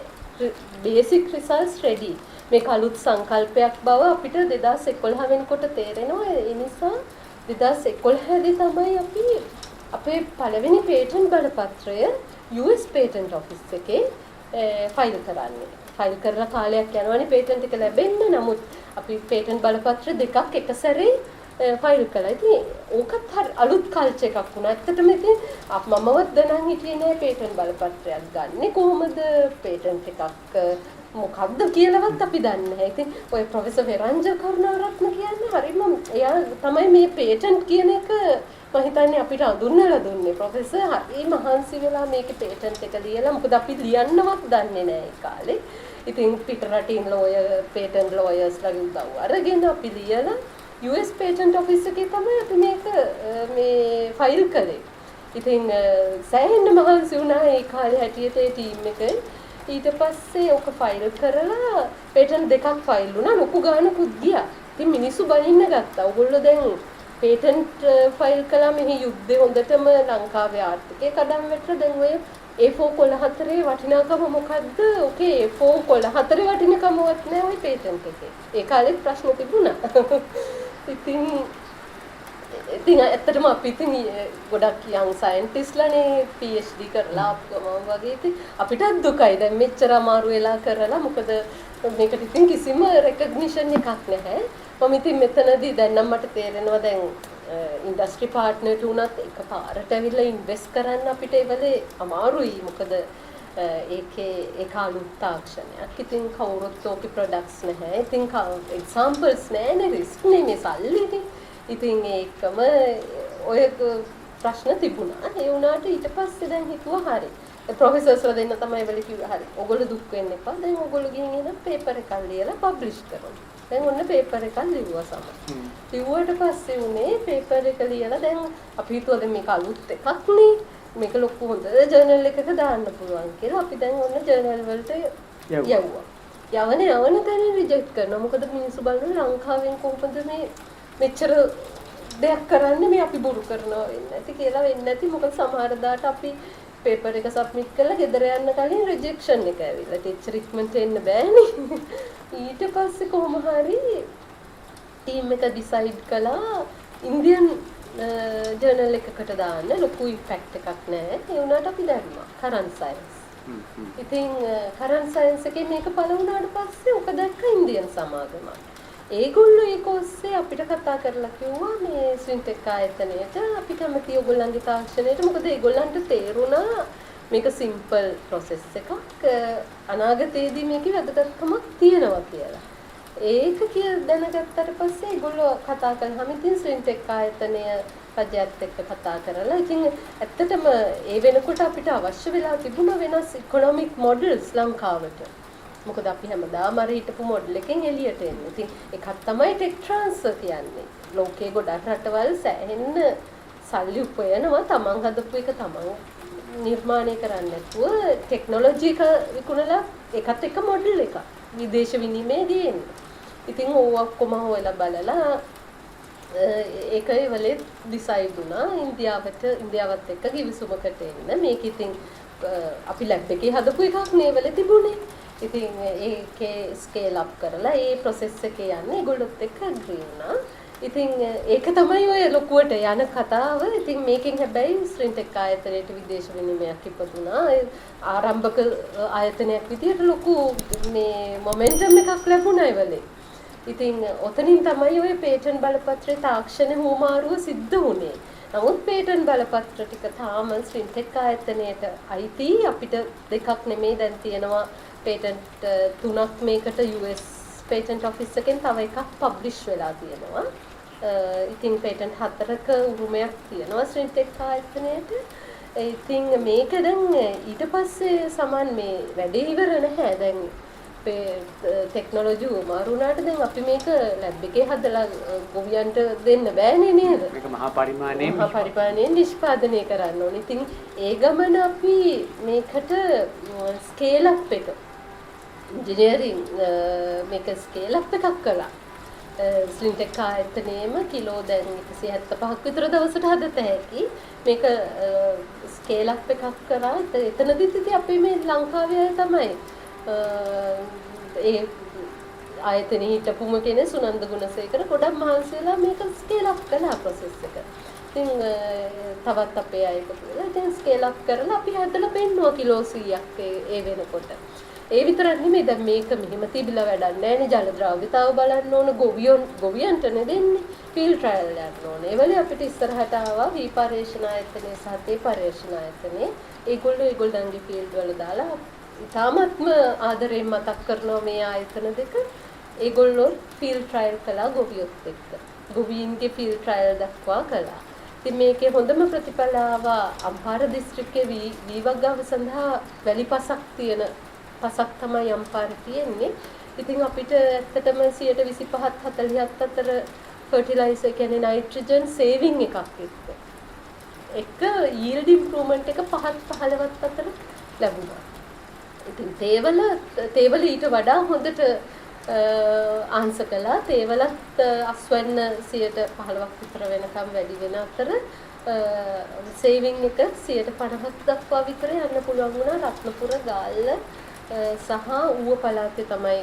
බේසික් රිසල්ට්ස් රෙඩි. මේක අලුත් සංකල්පයක් බව අපිට 2011 වෙනකොට තේරෙනවා. ඒ නිසා 2011 දී තමයි අපි අපේ පළවෙනි පේටන්ට් බලපත්‍රය US පේටන්ට් ඔෆිස් එකේ ෆයිල් කරන්නේ. ෆයිල් කරලා කාලයක් යනවනේ පේටන්ට් එක ලැබෙන්න. නමුත් අපි පේටන්ට් බලපත්‍ර දෙකක් එක සැරේ ෆයිල් කළා. ඉතින් ඕකත් හරි අලුත් කල්චර් එකක් වුණා. ඇත්තටම ඉතින් මමවත් දැනන් හිටියේ නෑ පේටන්ට් බලපත්‍රයක් ගන්න කොහොමද, පේටන්ට් එකක් මොකක්ද කියලාවත් අපි දන්නේ නැහැ. ඉතින් ඔය ප්‍රොෆෙසර් වෙරංජ කරුණාරත්න කියන්නේ හරිම එයා තමයි මේ පේටන්ට් කියන එක මම හිතන්නේ අපිට අඳුන්වලා දුන්නේ. ප්‍රොෆෙසර් හරි මහන්සි වෙලා මේකේ පේටන්ට් එක ලියලා මොකද අපි ලියන්නවත් දන්නේ නැහැ ඒ කාලේ. ඉතින් පිට රටින් ලෝයර් පේටන්ට් ලෝයර්ස්ලාගේ උදව් අරගෙන අපි ලියලා US පේටන්ට් ඔෆිස් එකේ තමයි අපි මේක මේ ෆයිල් කළේ. ඉතින් සෑහෙන මහන්සි වුණා ඒ කාලේ හැටියට ඒ ටීම් එක. ඊට පස්සේ ඔක ෆයිල් කරලා පේටන්ට් දෙකක් ෆයිල් වුණා. ලොකු ගානකුත් ගියා. ඉතින් මිනිස්සු බනින්න ගත්තා. ඔයගොල්ලෝ දැන් පේටන්ට් ෆයිල් කළා මෙහි යුද්ධේ හොඳටම ලංකාවේ ආර්ථිකය කඩන් වැටලා දැන් ඔය A4 කොළ 4 වටිනාකම මොකද්ද? ඔකේ A4 කොළ 4 වටිනාකමවත් නෑ ඔය පේටන්ට් එකේ. ඒ කාලේ ප්‍රශ්න තිබුණා. ඉතින් ඇත්තටම අපි ඉතින් ගොඩක් යං සයන්ටිස්ට්ලානේ PhD කරලා අපගම වගේ ඉතින් අපිටත් දුකයි. දැන් මෙච්චර අමාරු වෙලා කරලා මොකද මේකට ඉතින් කිසිම රෙකග්නිෂන් එකක් නැහැ. මම ඉතින් මෙතනදී දැන් නම් මට තේරෙනවා දැන් ඉන්ඩස්ට්‍රි පාර්ට්නර්ට උනත් එකපාරට ඇවිල්ලා ඉන්වෙස්ට් කරන්න අපිට ඒ වෙලේ අමාරුයි. මොකද ඒකේ ඒක අලුත් තාක්ෂණයක්. ඉතින් කවුරුත් ඕකේ ප්‍රොඩක්ට්ස් නැහැ. ඉතින් එක්සැම්පල්ස් නැහැ, රිස්ක් නේ මේ සල්ලිනේ. ඉතින් ඒකම ඔය ප්‍රශ්න තිබුණා. ඒ වුණාට ඊට පස්සේ දැන් හිතුවා හරි. ප්‍රොෆෙසර්ස්ලා දෙන්න තමයි වෙලෙ කිව්වා හරි. ඔයගොල්ලෝ දුක් වෙන්න එපා. දැන් ඔයගොල්ලෝ ගිහින් එන පේපර් එකක් ලියලා පබ්ලිෂ් කරමු. දැන් ඔන්න පේපර් එකක් ලිව්වා සම. ලිව්වට පස්සේ උනේ පේපර් එක ලියලා දැන් අපි හිතුවා දැන් මේක අලුත් එකක් නේ. මේක ලොකු හොඳ ජර්නල් එකක දාන්න පුළුවන් කියලා. අපි දැන් ඔන්න ජර්නල් වලට යවුවා. යවන තැන රිජෙක්ට් කරනවා. මොකද මිනිස්සු බලනවා ලංකාවෙන් කොහොමද මේ මෙච්චර දෙයක් කරන්නේ මේ අපි බොරු කරනවා වෙන්නේ නැති කියලා වෙන්නේ නැති. මොකද සමහර දාට අපි පේපර් එක සබ්මිට් කරලා ගෙදර යන්න කලින් රිජෙක්ෂන් එක ඇවිල්ලා ටීචර් ඉක්මනට එන්න බෑනේ. ඊට පස්සේ කොහොම හරි ටීම් එක ඩිසයිඩ් කළා ඉන්දියන් ජර්නල් එකකට දාන්න. ලොකු ඉම්පැක්ට් එකක් නැහැ. ඒ වුණාට අපි දැම්මා කරන්ට් සයන්ස්. ඉතින් කරන්ට් සයන්ස් එකේ මේක පළ වුණාට පස්සේ ඔක දැක්ක ඉන්දියන් සමාගම. ඒගොල්ලෝ ඒක ඔස්සේ අපිට කතා කරලා කිව්වා මේ සින්ටෙක් ආයතනයට අපි කැමති ඔයගොල්ලන්ගේ තාක්ෂණයට. මොකද ඒගොල්ලන්ට තේරුණා මේක සිම්පල් ප්‍රොසෙස් එකක්. අනාගතයේදී මේකේ වැදගත්කමක් තියෙනවා කියලා. ඒක දැනගත්තට පස්සේ ඒගොල්ලෝ කතා කරාම ඉතින් සින්ටෙක් ආයතනය රජයත් එක්ක කතා කරලා ඉතින් ඇත්තටම ඒ වෙනකොට අපිට අවශ්‍ය වෙලා තිබුණ වෙනස් ඉකොනොමික් මොඩල්ස් ලංකාවට. මොකද අපි හැමදාම අර හිටපු මොඩල් එකෙන් එළියට එන්නේ. ඉතින් එකක් තමයි ටෙක් ට්‍රාන්ස්ෆර් කියන්නේ. ලෝකයේ ගොඩක් රටවල් සෑහෙන්න සල්ලි උපයනවා තමන් හදපු එක තමන් නිර්මාණය කරන්න නැතුව ටෙක්නොලොජි එක විකුණලා ඒකත් එක මොඩල් එකක් විදේශ විනිමයේ දෙන්නේ. ඉතින් ඕව ඔක්කොම හොයලා බලලා ඒකේ වලේ ඩිසයිඩ් වුණා ඉන්දියාවත් එක්ක කිවිසුමකට එන්න. මේක ඉතින් අපි ලැබ් එකේ හදපු එකක් නේ වල තිබුණේ. ඉතින් ඒකේ ස්කේල් අප් කරලා ඒ ප්‍රොසෙස් එකේ යන්නේ ඒගොල්ලොත් එක්ක අග්‍රී වුණා. ඉතින් ඒක තමයි ඔය ලොකුවට යන කතාව. ඉතින් මේකෙන් හැබැයි ස්ත්‍රින්ටෙක් ආයතනයේ විදේශ විනිමයක් ඉපදුනා. ආරම්භක ආයතනයක් විදියට ලොකු මේ මොමන්ටම් එකක් ලැබුණා ඒවලේ. ඉතින් ඔතනින් තමයි ඔය පේටන්ට් බලපත්‍රයේ තාක්ෂණ හුවමාරුව සිද්ධ වුණේ. නමුත් පේටන්ට් බලපත්‍ර ටික තාම ස්ත්‍රින්ටෙක් ආයතනයට අයිති. අපිට දෙකක් නෙමෙයි දැන් තියෙනවා පේටන්ට් 3ක් මේකට US පේටන්ට් ඔෆිස් එකෙන් තව එකක් පබ්ලිෂ් වෙලා තියෙනවා. ඉතින් පේටන්ට් 4ක උරුමයක් තියෙනවා ස්ත්‍රින්ටෙක් ආයතනයට. ඉතින් මේක දැන් ඊට පස්සේ සමන් මේ වැඩේ ඉවර නැහැ. දැන් ටෙක්නොලොජි උමාරුණාට දැන් අපි මේක ලැබ් එකේ හදලා ගොවියන්ට දෙන්න බෑනේ නේද? මේක මහා පරිමාණයෙන් නිෂ්පාදනය කරන්න ඕනේ. ඉතින් ඒ ගමන අපි මේකට ස්කේල් අප් එක ඉන්ජිනියරින් මේක ස්කේල් අප් එකක් කළා. ස්ත්‍රින්ටෙක් ආයතනයේම කිලෝ දැන් 175ක් විතර දවසට හදත හැකි. මේක ස්කේල් අප් එකක් කරා. එතනදිත් ඉතින් අපි මේ ලංකාවේ අය තමයි ඒ ආයතනයේ හිටපුම කෙනෙක් සුනන්ද ගුණසේකර ගොඩක් මහන්සි වෙලා මේක ස්කේල් අප් කළා ප්‍රොසෙස් එක. ඉතින් තවත් අපේ අය එකතු වෙලා ඉතින් ස්කේල් අප් කරලා අපි හදලා පෙන්නුවා කිලෝ 100ක් ඒ වෙනකොට. ඒ විතරක් නෙමෙයි දැන් මේක මෙහෙම තිබිලා වැඩක් නැහැ නේ. ජල ද්‍රව්‍යතාව බලන්න ඕන ගොවියන්ට නෙදෙන්නේ ෆීල්ඩ් ට්‍රයල් යන්න ඕනේ. ඒ වගේ අපිට ඉස්සරහට ආවා වී පර්යේෂණ ආයතනයේ සහ තේ පර්යේෂණ ආයතනයේ ඒගොල්ලන්ගේ ෆීල්ඩ් වල දාලා ඉතාමත්ම ආදරයෙන් මතක් කරනවා මේ ආයතන දෙක. ඒගොල්ලෝ ෆීල්ඩ් ට්‍රයල් කළා ගොවියොත් එක්ක. ගොවීන්ගේ ෆීල්ඩ් ට්‍රයල් දක්වා කළා. ඉතින් මේකේ හොඳම ප්‍රතිඵල ආවා අම්පාර දිස්ත්‍රික්කයේ වී වගාව සඳහා වැලිපසක් තියෙන පසක් තමයි අම්පාර තියෙන්නේ. ඉතින් අපිට ඇත්තටම 25%ත් 40ත් අතර ෆර්ටිලයිසර් කියන්නේ නයිට්‍රජන් සේවිං එකක් එක්ක yield improvement එක 5ත් 15ත් අතර ලැබුණා. ඉතින් තේවල ඊට වඩා හොඳට ආන්සර් කළා. තේවලත් අස්වැන්න 15ක් විතර වෙනකම් වැඩි වෙන අතර සේවිං එක 50ක් දක්වා විතර යන්න පුළුවන් වුණා. රත්නපුර ගාල්ල සහ ඌව පළාතේ තමයි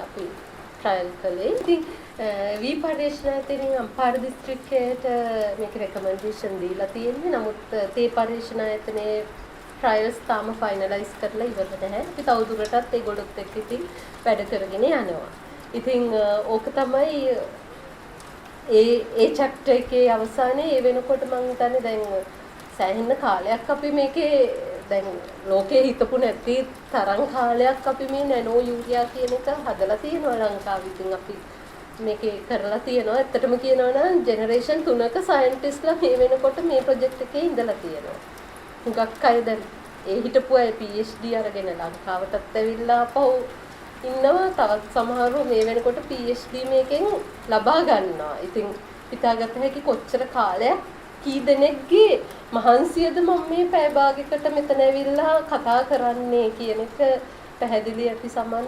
අපි ට්‍රයල් කළේ. ඉතින් වී පර්යේෂණායතනයෙන් අම්පාර දිස්ත්‍රික්කයට මේක රෙකමෙන්ඩේෂන් දීලා තියෙන්නේ. නමුත් තේ පර්යේෂණායතනයේ ට්‍රයල්ස් තාම ෆයිනලයිස් කරලා ඉවර නැහැ. අපි තවදුරටත් ඒගොල්ලොත් එක්ක ඉතින් වැඩ කරගෙන යනවා. ඉතින් ඕක තමයි ඒ චැප්ටර් එකේ අවසානයේ ඒ වෙනකොට මම හිතන්නේ දැන් සෑහෙන කාලයක් අපි මේකේ දැන් ලෝකේ හිතපු නැති තරම් කාලයක් අපි මේ නැනෝ යූරියා කියන එක හදලා තියෙනවා ලංකාවේ. ඉතින් අපි මේකේ කරලා තියෙනවා. ඇත්තටම කියනවා නම් ජෙනරේෂන් 3ක සයන්ටිස්ට්ලා මේ වෙනකොට මේ ප්‍රොජෙක්ට් එකේ ඉඳලා තියෙනවා. හුඟක් අය දැන් ඒ හිටපු අය PhD අරගෙන ලංකාවටත් ඇවිල්ලා ආපහු ඉන්නවා. තවත් සමහරව මේ වෙනකොට PhD මේකෙන් ලබා ගන්නවා. ඉතින් හිතාගත හැකි කොච්චර කාලයක් කී දෙනෙක්ගේ මහන්සියද මම මේ පැය භාගයකට මෙතන ඇවිල්ලා කතා කරන්නේ කියන එක පැහැදිලි ඇති සමන්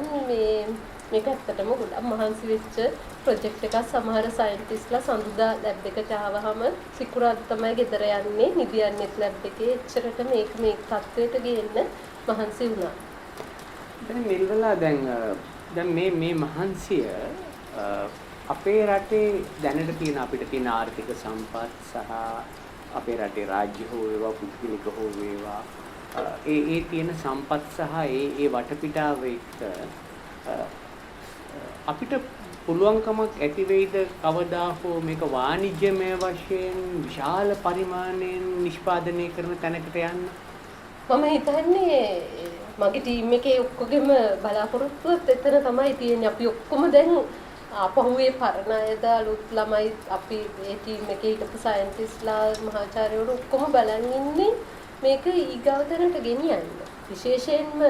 මේක ඇත්තටම ගොඩක් මහන්සි වෙච්ච ප්‍රොජෙක්ට් එකක්. සමහර සයන්ටිස්ට්ලා සඳුදා ලැබ් එකට ආවහම සිකුරාදා තමයි ගෙදර යන්නේ. නිදියන්නේත් ලැබ් එකේ. එච්චරට මේක මේ තත්ත්වයට ගේන්න මහන්සි වුණා. දැන් මෙල්වලා දැන් මේ මහන්සිය අපේ රටේ දැනට තියෙන අපිට තියෙන ආර්ථික සම්පත් සහ අපේ රටේ රාජ්‍ය හෝ වේවා පුද්ගලික හෝ වේවා ඒ තියෙන සම්පත් සහ ඒ වටපිටාව එක්ක අපිට පුළුවන්කමක් ඇති වෙයිද කවදා හෝ මේක වාණිජ්‍යමය වශයෙන් විශාල පරිමාණයෙන් නිෂ්පාදනය කරන තැනකට යන්න? මම හිතන්නේ මගේ ටීම් එකේ ඔක්කොගෙම බලාපොරොත්තුවත් එතන තමයි තියෙන්නේ. අපි ඔක්කොම දැන් අපහුවේ පරණ අයද අලුත් ළමයි අපි ඒ ටීම් එකේ හිටපු සයන්ටිස්ට්ලා මහාචාර්යවරු ඔක්කොම බලන් ඉන්නේ මේක ඊගාව තැනට ගෙනියන්න. විශේෂයෙන්ම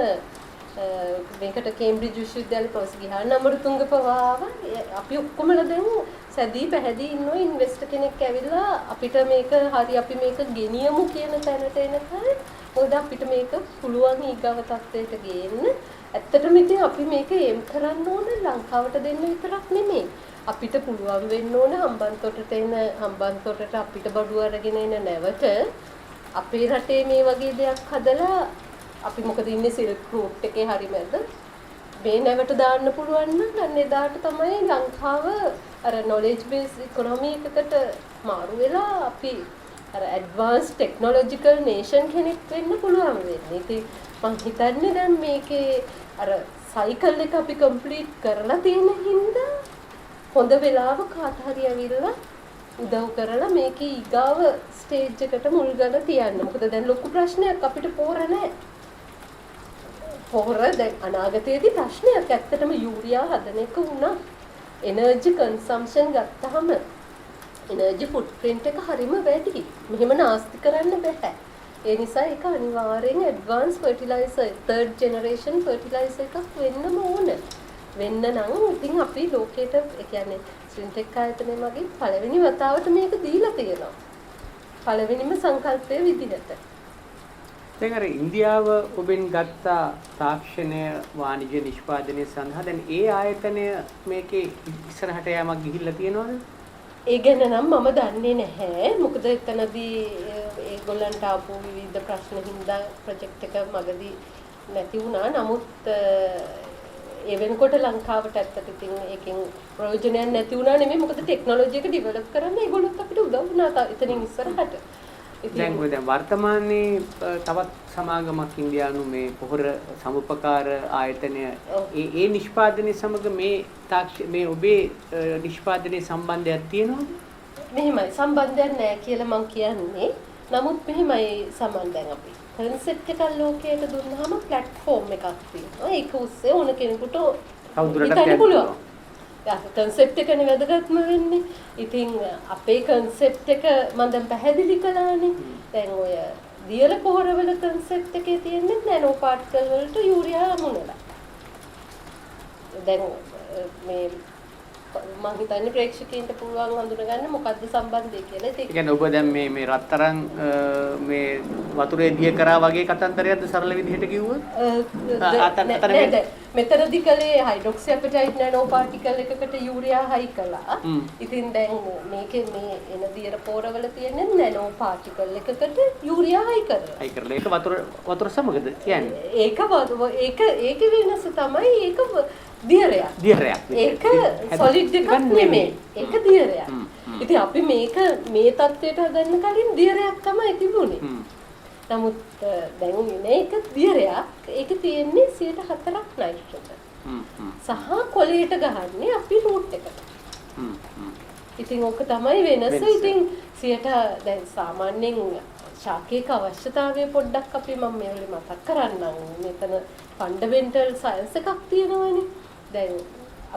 මේකට කේම්බ්‍රිජ් විශ්වවිද්‍යාලේ ප්‍රොෆෙසර් ගිහාන අමරතුංග පවාව අපි ඔක්කොමලා දැන් සැදී පැහැදී ඉන්නවා ඉන්වෙස්ටර් කෙනෙක් ඇවිල්ලා අපිට මේක හරි අපි මේක ගෙනියමු කියන තැනට එනකන් මොකද අපිට මේක පුළුවන් ඊගව තත්ත්වයට ගේන්න. ඇත්තටම ඉතින් අපි මේක එම් කරන්න ඕන ලංකාවට දෙන්න විතරක් නෙමෙයි. අපිට පුළුවන් වෙන්න ඕන හම්බන්තොටට අපිට බඩු අරගෙන එන නැවට අපේ රටේ මේ වගේ දෙයක් හදලා අපි මොකද ඉන්නේ සිල්ක් රූට් එකේ හරි මැද මේ නැවට දාන්න පුළුවන් නම් අන්න එදාට තමයි ලංකාව අර knowledge based economy එකකට මාරු වෙලා අපි අර advanced technological nation කෙනෙක් වෙන්න පුළුවන් වෙන්නේ. ඉතින් මම හිතන්නේ දැන් මේකේ අර cycle එක අපි complete කරලා තියෙන හින්දා හොඳ වෙලාව කාට හරි ඇවිල්ලා උදව් කරලා මේකේ ඊගාව ස්ටේජ් එකට මුල් ගන්න තියන්න. මොකද දැන් ලොකු ප්‍රශ්නයක් අපිට පෝර නැහැ. පොහොර දැන් අනාගතයේදී ප්‍රශ්නයක් ඇත්තටම යූරියා හදන එක වුණා එනර්ජි කන්සම්ප්ෂන් ගත්තාම එනර්ජි ෆුට්ප්‍රින්ට් එක හරිම වැඩි. මෙහෙම නාස්ති කරන්න බෑ. ඒ නිසා ඒක අනිවාර්යෙන් advance fertiliser third generation fertiliser එකක් වෙන්නම ඕන. වෙන්න නම් ඉතින් අපි ලෝකේට ඒ කියන්නේ ශ්‍රීන්ටෙක් ආයතනය මගින් පළවෙනි වතාවට මේක දීලා තියෙනවා. පළවෙනිම සංකල්පයේ විදිහට. දැන් අර ඉන්දියාව ඔබෙන් ගත්ත තාක්ෂණය වාණිජ්‍ය නිෂ්පාදනය සඳහා දැන් ඒ ආයතනය මේකේ ඉස්සරහට යamak ගිහිල්ලා තියෙනවද? ඒ ගැන නම් මම දන්නේ නැහැ. මොකද එතනදී ඒගොල්ලන්ට ආපු විවිධ ප්‍රශ්න හින්දා ප්‍රොජෙක්ට් එක මගදී නැති වුණා. නමුත් ඒ වෙනකොට ලංකාවට ඇත්තට ඉතින් ඒකෙන් ප්‍රයෝජනයක් නැති වුණා නෙමෙයි. මොකද ටෙක්නොලොජි එක ඩෙවලොප් කරන්න ඒගොල්ලොත් අපිට උදව් වුණා එතනින් ඉස්සරහට. දැන් වර්තමානයේ තවත් සමාගමක් ඉන්දියානු මේ පොහොර සමුපකාර ආයතනය ඒ නිෂ්පාදනය සමග මේ ඔබේ නිෂ්පාදනයේ සම්බන්ධයක් තියෙනවද? මෙහෙමයි සම්බන්ධයක් නැහැ කියලා මම කියන්නේ. නමුත් මෙහෙමයි සම්බන්ධයෙන් අපි කන්සෙප්ට් එකක් ලෝකයට දුන්නාම ප්ලැට්ෆෝම් එකක් තියෙනවා. ඒක උස්සේ ඕන කෙනෙකුට තවදුරටත් යන්න පුළුවන්. කන්සෙප්ට් එකනේ වැදගත්ම වෙන්නේ. ඉතින් අපේ කන්සෙප්ට් එක මම දැන් පැහැදිලි කළානේ. දැන් ඔය දියර පොහොරවල කන්සෙප්ට් එකේ තියෙන්නේ නැනෝ පාටිකල් වලට යූරියා මුනලා. දැන් මේ මම හිතන්නේ ප්‍රේක්ෂකයන්ට පුළුවන් හඳුනගන්න මොකද්ද සම්බන්ධය කියලා. ඒක කියන්නේ ඔබ දැන් මේ රත්තරන් මේ වතුරේ දිය කරා වගේ කතන්දරයක්ද සරල විදිහට කිව්වොත්? මෙතනදී කලේ හයිඩ්‍රොක්සි අපටයිට් නැනෝ පාටිකල් එකකට යූරියා හයි කළා. ඉතින් දැන් මේකේ මේ එන දියර පොරවල තියෙන නැනෝ පාටිකල් එකකට යූරියා හයි කරලා. හයි කරලා ඒක වතුර සමගද කියන්නේ? ඒක වෙනස තමයි ඒක දියරයක්. ඒක සොලිඩ් එකක් නෙමෙයි. ඒක දියරයක්. ඉතින් අපි මේක මේ තත්ත්වයට හදන්න කලින් දියරයක් තමයි තිබුණේ. නමුත් දැන් මේක දියරයක්. ඒක තියෙන්නේ 104ක් නයිට්‍රජන්. සහ කොලේට ගහන්නේ අපි රූට් එකට. ඉතින් ඕක තමයි වෙනස. ඉතින් 100ට දැන් සාමාන්‍යයෙන් ශාකයක අවශ්‍යතාවය පොඩ්ඩක් අපි මම මේ වෙලේ මතක් කරන්නම්. මෙතන ෆන්ඩමෙන්ටල් සයන්ස් එකක් තියෙනවනේ. දැන්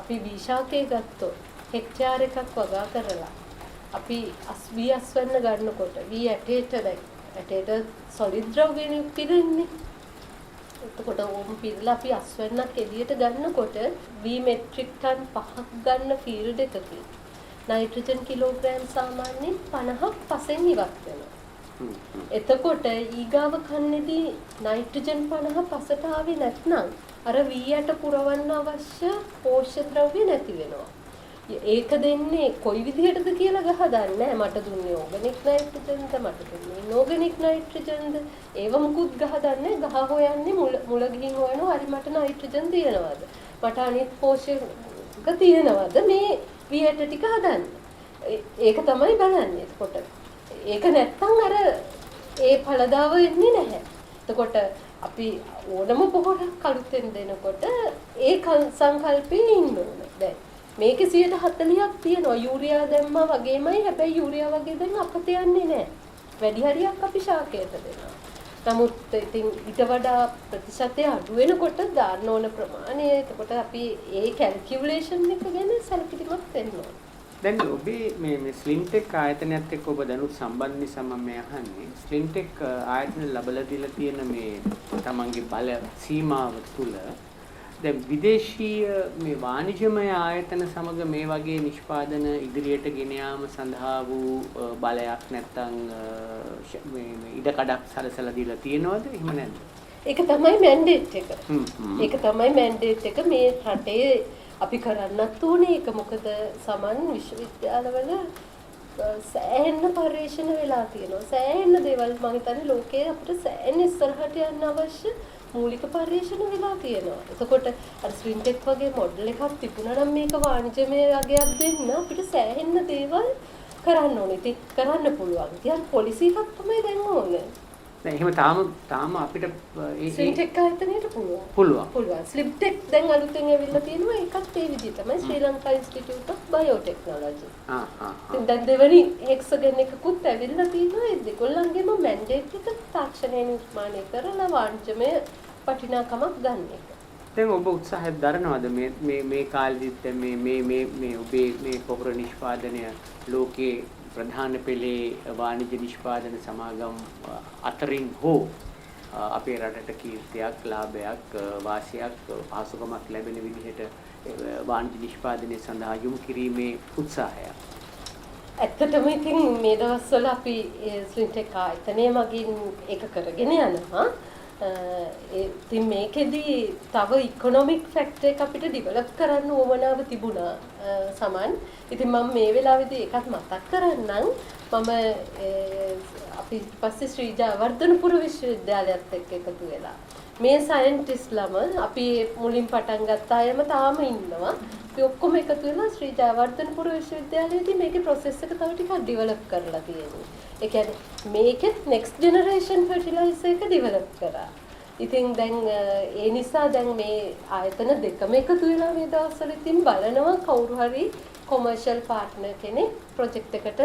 අපි වීශාකේ ගත්තොත් හෙක්ටයාර් එකක් වගා කරලා අපි වී අස්වැන්න ගන්නකොට වී ඇටේට සොලිඩ් ද්‍රව්‍යනේ පිරෙන්නේ. එතකොට ඕම් පිරලා අපි අස්වැන්නක් එළියට ගන්නකොට වී මෙට්‍රික් ටන් 5ක් ගන්න ෆීල්ඩ් එකකින් නයිට්‍රජන් කිලෝග්‍රෑම් සාමාන්‍යයෙන් 50ක් පසෙන් ඉවත් වෙනවා. එතකොට ඊගාව කන්නේදී නයිට්‍රජන් 50 පසට ආවේ නැත්නම් අර වී යට පුරවන්න අවශ්‍ය පෝෂ්‍ය ද්‍රව්‍ය නැති වෙනවා. ඒක දෙන්නේ කොයි විදිහටද කියලා ගහදන්නේ නැහැ. මට දුන්නේ ඕගනික් නයිට්‍රජන්ද මට දුන්නේ ඉනෝගනික් නයිට්‍රජන්ද ඒව මුකුත් ගහදන්නේ. ගහ හොයන්නේ මුල ගිහින් හොයනවා හරි මට නයිට්‍රජන් තියෙනවද මට අනිත් පෝෂක තියෙනවද මේ වී යට ටික හදන්න. ඒක තමයි බලන්නේ. එතකොට ඒක නැත්තම් අර ඒ ඵලදාව එන්නේ නැහැ. එතකොට අපි ඕනම පොහොරක් අලුතෙන් දෙනකොට ඒ සංකල්පේ ඉන්න ඕනේ. දැන් මේකේ 140ක් තියෙනවා. යූරියා දැම්මා වගේමයි. හැබැයි යූරියා වගේ දැන් අපත යන්නේ නැහැ. වැඩි හරියක් අපි ශාකයට දෙනවා. නමුත් ඉතින් ඊට වඩා ප්‍රතිශතය අඩු වෙනකොට දාන්න ඕන ප්‍රමාණය එතකොට අපි ඒ කැල්කියුලේෂන් එක ගැන සැලකිලිමත් වෙන්න ඕනේ. දැන් ඔබේ මේ ස්ලින්ටෙක් ආයතනයත් එක්ක ඔබ දැනුත් සම්බන්ධ නිසා මම මේ අහන්නේ ස්ලින්ටෙක් ආයතන ලැබලා දීලා තියෙන මේ තමන්ගේ බල සීමාව තුළ දැන් විදේශීය මේ වාණිජමය ආයතන සමග මේ වගේ නිෂ්පාදන ඉදිරියට ගෙන යාම සඳහා වූ බලයක් නැත්තම් මේ ඉඩකඩක් සලසලා දීලා තියෙනවද එහෙම නැද්ද? ඒක තමයි මැන්ඩේට් එක. ඒක තමයි මැන්ඩේට් එක මේ රටේ අපි කරන්නත් ඕනේ. ඒක මොකද සමන් විශ්වවිද්‍යාලවල සෑහෙන පරිශ්‍රණ වෙලා තියෙනවා. සෑහෙන දේවල් මම හිතන්නේ ලෝකයේ අපිට සෑහෙන ඉස්සරහට යන්න අවශ්‍ය මූලික පරිශ්‍රණ වෙලා තියෙනවා. එතකොට අර ස්වින්ටෙක් වගේ මොඩල් එකක් තිබුණා නම් මේක වාණිජමය අගයක් දෙන්න අපිට සෑහෙන දේවල් කරන්න ඕනේ. ඉතින් කරන්න පුළුවන්. ඉතින් පොලිසි එකක් තමයි දැන් ඕනේ. දැන් එහෙම තාම අපිට ඒ ස්ලිම්ටෙක් ආයතනයට පුළුවන්. ස්ලිම්ටෙක් දැන් අලුතෙන් ඇවිල්ලා තියෙනවා. ඒකත් ඒ විදිහ තමයි ශ්‍රී ලංකා ඉන්ස්ටිටියුට් ඔෆ් බයෝටෙක්නොලොජි. දැන් දෙවනි හෙක්සගන් එකකුත් ඇවිල්ලා තියෙනවා. ඒ දෙකොල්ලන්ගේම මැන්ඩේට් එක තාක්ෂණය නිර්මාණය කරලා වාණිජමය වටිනාකමක් ගන්න එක. දැන් ඔබ උත්සාහයක් දරනවද මේ කාලෙදිත් මේ ඔබේ මේ පොහොර නිෂ්පාදනය ලෝකේ ප්‍රධාන පෙළේ වාණිජ්‍ය නිෂ්පාදන සමාගම් අතරින් හෝ අපේ රටට කීර්තියක් ලාභයක් වාසියක් පහසුකමක් ලැබෙන විදිහට වාණිජ්‍ය නිෂ්පාදනය සඳහා යොමු කිරීමේ උත්සාහය. ඇත්තටම ඉතින් මේ දවස්වල අපි ස්ලින්ටෙක් ආයතනය මගින් ඒක කරගෙන යනවා. ඉතින් මේකෙදි තව ඉකොනොමික් ෆැක්ටර් එක අපිට ඩිවෙලොප් කරන්න ඕමනාව තිබුණා සමන්. ඉතින් මම මේ වෙලාවේදී ඒකත් මතක් කරන්නම්. අපි පස්සේ ශ්‍රී ජයවර්ධනපුර විශ්වවිද්‍යාලයත් එක්ක එකතු වෙලා මේ සයන්ටිස්ට්ලම අපි මුලින් පටන් ගත්ත අයම තාම ඉන්නවා. අපි ඔක්කොම එකතු වෙලා ශ්‍රී ජයවර්ධනපුර විශ්වවිද්‍යාලයේදී මේකේ process එක තව ටිකක් ඩිවෙලොප් කරලා තියෙනවා. ඒ කියන්නේ මේකෙත් next generation fertilizer එක ඩිවෙලොප් කරා. ඉතින් දැන් ඒ නිසා දැන් මේ ආයතන දෙකම එකතු වෙලා මේ දවස්වල ඉතින් බලනවා කවුරු හරි කොමර්ෂල් පාර්ට්නර් කෙනෙක් ප්‍රොජෙක්ට් එකට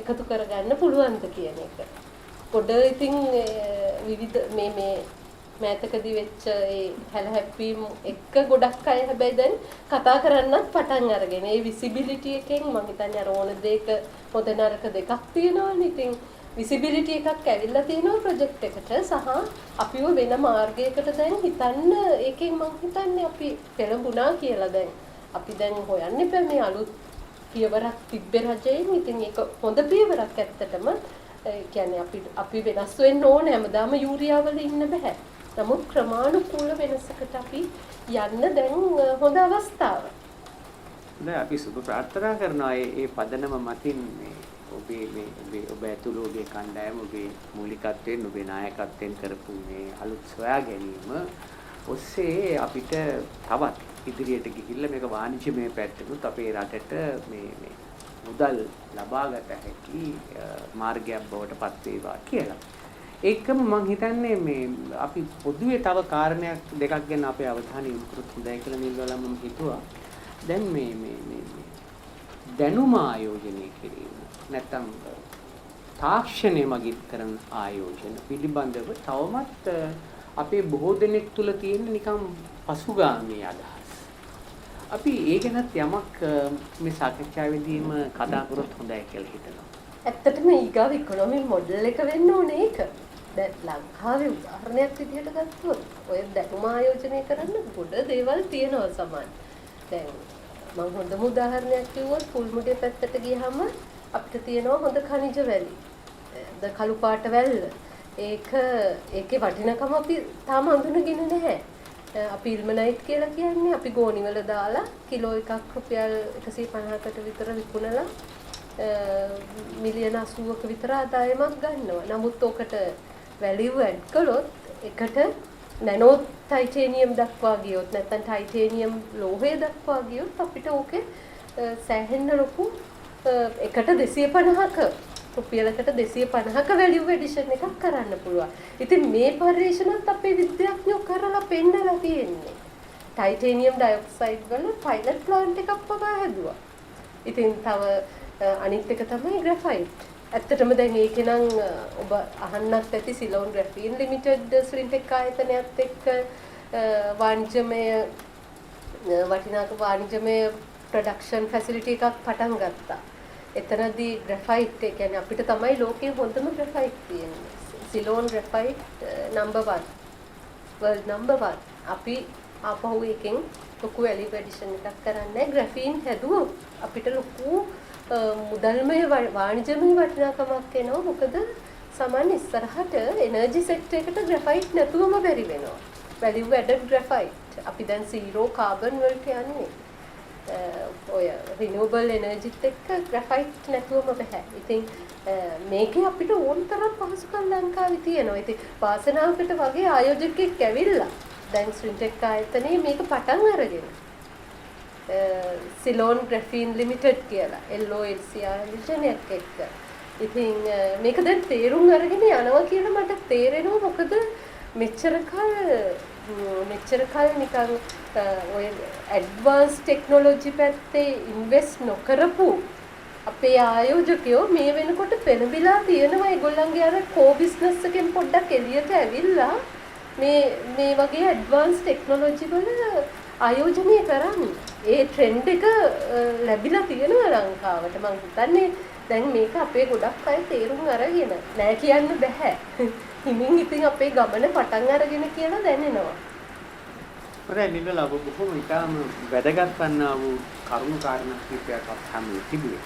එකතු කරගන්න පුළුවන්ද කියන එක. පොඩ ඉතින් විවිධ මේ මෑතකදී වෙච්ච ඒ හැලහැප්පීම් එක්ක ගොඩක් අය හැබැයි දැන් කතා කරන්නත් පටන් අරගෙන ඒ විසිබිලිටි එකෙන් මම හිතන්නේ අර ඕන දෙයක හොඳ නරක දෙකක් තියෙනවානේ. ඉතින් විසිබිලිටි එකක් ඇවිල්ලා තියෙනවා ප්‍රොජෙක්ට් එකට සහ අපිව වෙන මාර්ගයකට දැන් හිතන්න ඒකෙන් මම හිතන්නේ අපි පෙළඹුණා කියලා දැන් අපි දැන් හොයන්න එපා මේ අලුත් පියවරක් තිබ්බේ රජයෙන්. ඉතින් ඒක හොඳ පියවරක් ඇත්තටම. ඒ කියන්නේ අපි වෙනස් වෙන්න ඕනේ. හැමදාම යූරියා වල ඉන්න බෑ. නමුත් ක්‍රමානුකූල වෙනසකට අපි යන්න දැන් හොඳ අවස්ථාවක්. දැන් අපි සුබ ප්‍රාර්ථනා කරනවා මේ පදනම මතින් මේ ඔබ ඇතුළු ඔබේ කණ්ඩායම ඔබේ මූලිකත්වයෙන් ඔබේ නායකත්වයෙන් කරපු මේ අලුත් සොයා ගැනීම ඔස්සේ අපිට තවත් ඉදිරියට ගිහිල්ලා මේක වාණිජ්‍යමය පැත්තෙනුත් අපේ රටට මේ මුදල් ලබාගත හැකි මාර්ගයක් බවට පත් වේවා කියලා. ඒකම මම හිතන්නේ මේ අපි පොදුවේ තව කාරණයක් දෙකක් ගැන අපේ අවධානය යොමු කරොත් හොඳයි කියලා නිල්වලම මම හිතුවා. දැන් මේ දැනුම ආයෝජනය කිරීම නැත්නම් තාක්ෂණය මගින් කරන ආයෝජන පිළිබඳව තවමත් අපේ බොහෝ දෙනෙක් තුල තියෙන නිකම් පසුගාමී අදහස්. අපි ඒ ගැනත් යමක් මේ සාකච්ඡාවේදීම කතා කරොත් හොඳයි කියලා හිතනවා. ඇත්තටම ඊගාව ඉකොනොමි මොඩල් එක වෙන්න ඕනේ ඒක. දැන් ලංකාවේ උදාහරණයක් විදිහට ගත්තොත් ඔය දැනුම ආයෝජනය කරන්න ගොඩ දේවල් තියෙනවා සමාන. දැන් මම හොඳම උදාහරණයක් කිව්වොත් පුල්මුඩේ පැත්තට ගියහම අපිට තියෙනවා හොඳ khනිජ වැලි. ද කළු පාට වැල්ල. ඒකේ වටිනකම අපි තාම හඳුනගෙන නැහැ. අපි ඉල්මනයිට් කියලා කියන්නේ අපි ගෝනි වල දාලා කිලෝ එකක් රුපියල් 150කට විතර විකුණලා මිලියන 80ක විතර ආදායමක් ගන්නවා. නමුත් ඔකට වැලියු ඇඩ් කළොත් එකට නැනෝ ටයිටේනියම් දක්වා ගියොත් නැත්නම් ටයිටේනියම් ලෝහය දක්වා ගියොත් අපිට ඕකේ සෑහෙන්න ලොකු එකට 250ක රුපියලකට 250ක වැලියු ඇඩිෂන් එකක් කරන්න පුළුවන්. ඉතින් මේ පරිශ්‍රණත් අපේ විද්‍යාඥයෝ කරලා පෙන්නලා තියෙන්නේ. ටයිටේනියම් ඩයොක්සයිඩ් වල පයිලට් ප්ලාන්ට් එකක් පවා හැදුවා. ඉතින් තව අනිත් එක තමයි ග්‍රැෆයිට්. ඇත්තටම දැන් ඒකේ නම් ඔබ අහන්නත් ඇති සිලෝන් ග්‍රැෆීන් ලිමිටඩ් ස්ලින්ටෙක් ආයතනයත් එක්ක වාණිජමය වටිනාක වාණිජමය ප්‍රොඩක්ෂන් ෆැසිලිටි එකක් පටන් ගත්තා. එතනදී ග්‍රැෆයිට් ඒ කියන්නේ අපිට තමයි ලෝකයේ හොඳම ග්‍රැෆයිට් තියෙන්නේ. Ceylon graphite number 1 world number 1. අපි ආපහු එකෙන් ලොකු වැලියු ඇඩිෂන් එකක් කරන්නේ ග්‍රැෆීන් හැදුවොත් අපිට ලොකු මුදල්මය වාණිජමය වටිනාකමක් එනවා. මොකද සාමාන්‍ය ඉස්සරහට එනර්ජි සෙක්ටර් එකට ග්‍රැෆයිට් නැතුවම බැරි වෙනවා. Value added graphite. අපි දැන් 0 කාබන් වලට යන්නේ. ඔය රිනියුවබල් එනර්ජිත් එක්ක ග්‍රැෆයිට් නැතුවම බෑ. ඉතින් මේකේ අපිට ඕන තරම් පහසුකම් ලංකාවේ තියෙනවා. ඉතින් වාසනාවකට වගේ ආයෝජකෙක් ඇවිල්ලා දැන් ස්වින්ටෙක් ආයතනයේ මේක පටන් අරගෙන සිලෝන් ග්‍රැෆීන් ලිමිටඩ් කියලා LOLC ආයතනයක් එක්ක. ඉතින් මේක දැන් තේරුම් අරගෙන යනවා කියලා මට තේරෙනවා. මොකද මෙච්චර කල් නිකන් ඔය ඇඩ්වාන්ස් ටෙක්නොලොජි පැත්තේ ඉන්වෙස්ට් නොකරපු අපේ ආයෝජකයෝ මේ වෙනකොට පෙළඹිලා තියෙනවා. ඒගොල්ලන්ගේ අර කෝ බිස්නස් එකෙන් පොඩ්ඩක් එළියට ඇවිල්ලා මේ වගේ ඇඩ්වාන්ස් ටෙක්නොලොජි වල ආයෝජනය කරන්නේ. ඒ ට්‍රෙන්ඩ් එක ලැබිලා තියෙනවා ලංකාවට. මම හිතන්නේ දැන් මේක අපේ ගොඩක් අය තේරුම් අරගෙන නෑ කියන්න බෑ. හිමින් ඉතින් අපේ ගමන පටන් අරගෙන කියලා දැනෙනවා. හොඳයි නිලලා ඔබ බොහොම ඉතාම වැදගත් වන්නා වූ කරුණු කාරණා කිහිපයක් අපහාමී තිබුණේ.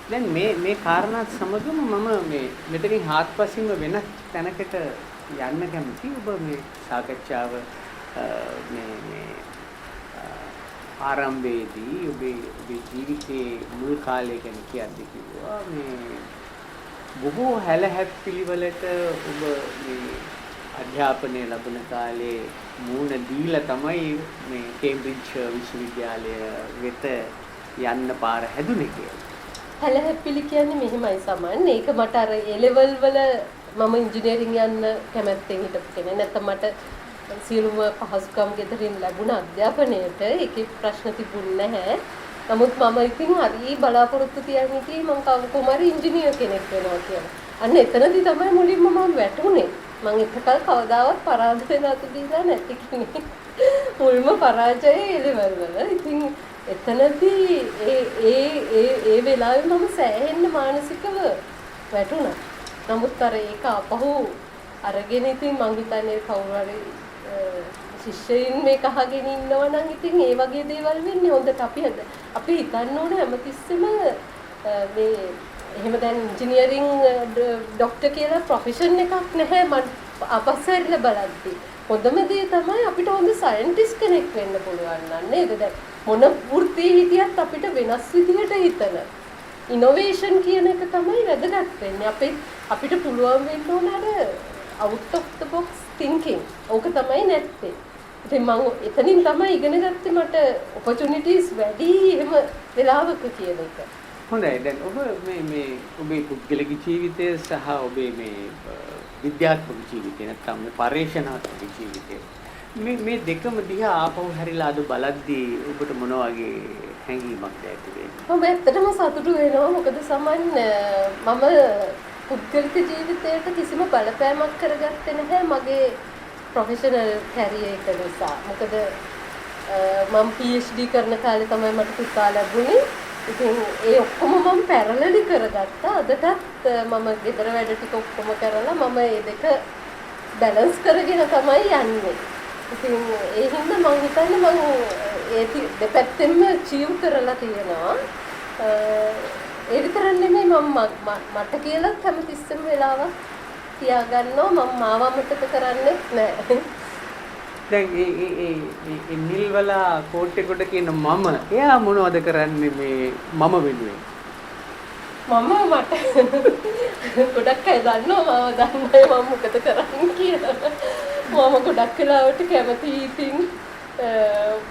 දැන් මේ කාරණාත් සමගම මම මේ මෙතනින් හාත්පසින්ම වෙනස් තැනකට යන්න කැමතියි. ඔබ මේ සාකච්ඡාව මේ ආරම්භයේදී ඔබේ ජීවිතයේ මුල් කාලය ගැන කියද්දී කිව්වා මේ බොහෝ හැලහැප්පිලිවලට ඔබ මේ අධ්‍යාපනය ලැබුණ කාලේ මූණ දීලා තමයි මේ කේම්බ්‍රිජ් විශ්වවිද්‍යාලය වෙත යන්න පාර හැදුනේ කියලා. හැලහැප්පිලි කියන්නේ මෙහෙමයි සමන්. ඒක මට අර A level වල මම ඉංජිනේරින් යන්න කැමැත්තෙන් හිටපු කෙනෙක්. නැත්නම් මට සියලුම පහසුකම් ගෙදරින් ලැබුණ අධ්‍යාපනයේට ඒකේ ප්‍රශ්න තිබුණේ නැහැ. නමුත් මම ඉතින් හරි බලාපොරොත්තු තියන් හිටියේ මම කොහොමරි ඉංජිනේර් කෙනෙක් වෙනවා කියලා. අන්න එතනදී තමයි මුලින්ම මම වැටුනේ. මම එතකල් කවදාවත් පරාද වෙනවද දීලා නැති කෙනෙක්. මුල්ම පරාජය A level වල. ඉතින් එතනදී ඒ වෙලාවේ මම සෑහෙන්න මානසිකව වැටුණා. නමුත් අර ඒක අපහු අරගෙන ඉතින් මං හිතන්නේ කවුරු හරි ශිෂ්‍යයින් මේක අහගෙන ඉන්නවා නම් ඉතින් ඒ වගේ දේවල් වෙන්නේ හොඳට අපි හිතන්න ඕනේ හැමතිස්සෙම මේ එහෙම දැන් ඉංජිනේරින් ડોක්ටර් කියලා ප්‍රොෆෙෂන් එකක් නැහැ මම අපස්සරිලා බලද්දී. හොඳම දේ තමයි අපිට හොඳ සයන්ටිස්ට් කෙනෙක් වෙන්න පුළුවන් නේද? දැන් මොන වෘත්තියේ හිටියත් අපිට වෙනස් විදිහට හිතන ඉනෝවේෂන් කියන එක තමයි වැදගත් වෙන්නේ. අපිට පුළුවන් වෙන්න ඕන අර out of the box thinking. ඕක තමයි නැත්තේ. ඉතින් මම එතනින් තමයි ඉගෙන ගත්තේ මට opportunities වැඩි එහෙම වෙලාවක කියන එක. හොඳයි. දැන් ඔබ මේ ඔබේ පුද්ගලික ජීවිතය සහ ඔබේ මේ විද්‍යාත්මක ජීවිතය නැත්නම් මේ පර්යේෂණාත්මක ජීවිතය මේ දෙකම දිහා ආපහු හැරිලා අද බලද්දී ඔබට මොන වගේ හැඟීමක්ද ඇති වෙන්නේ? මම ඇත්තටම සතුටු වෙනවා. මොකද සමන් මම පුද්ගලික ජීවිතයට කිසිම බලපෑමක් කරගත්තේ නැහැ මගේ ප්‍රොෆෙෂනල් කැරියර් එක නිසා. මොකද මම PhD කරන කාලේ තමයි මට පුතා ලැබුණේ. ඉතින් ඒ ඔක්කොම මම පැරලලි කරගත්තා. අදටත් මම ගෙදර වැඩ ටික ඔක්කොම කරලා මම මේ දෙක බැලන්ස් කරගෙන තමයි යන්නේ. ඉතින් ඒ හින්දා මම හිතන්නේ මම ඒ දෙපැත්තෙන්ම අචීව් කරලා තියෙනවා. ඒ විතරක් නෙමෙයි මට කියලා හැමතිස්සෙම වෙලාවක් තියාගන්නවා මම මාව අමතක කරන්නේ නැහැ. දැන් ඒ නිල්වලා කෝට් එකට කියන මම එයා මොනවද කරන්නේ මේ මම වෙනුවෙන්? මට ගොඩක් අය දන්නවා මම දන්නේ මම මොකද කරන්නේ කියලා. මම ගොඩක් වෙලාවට කැමති ඉතින්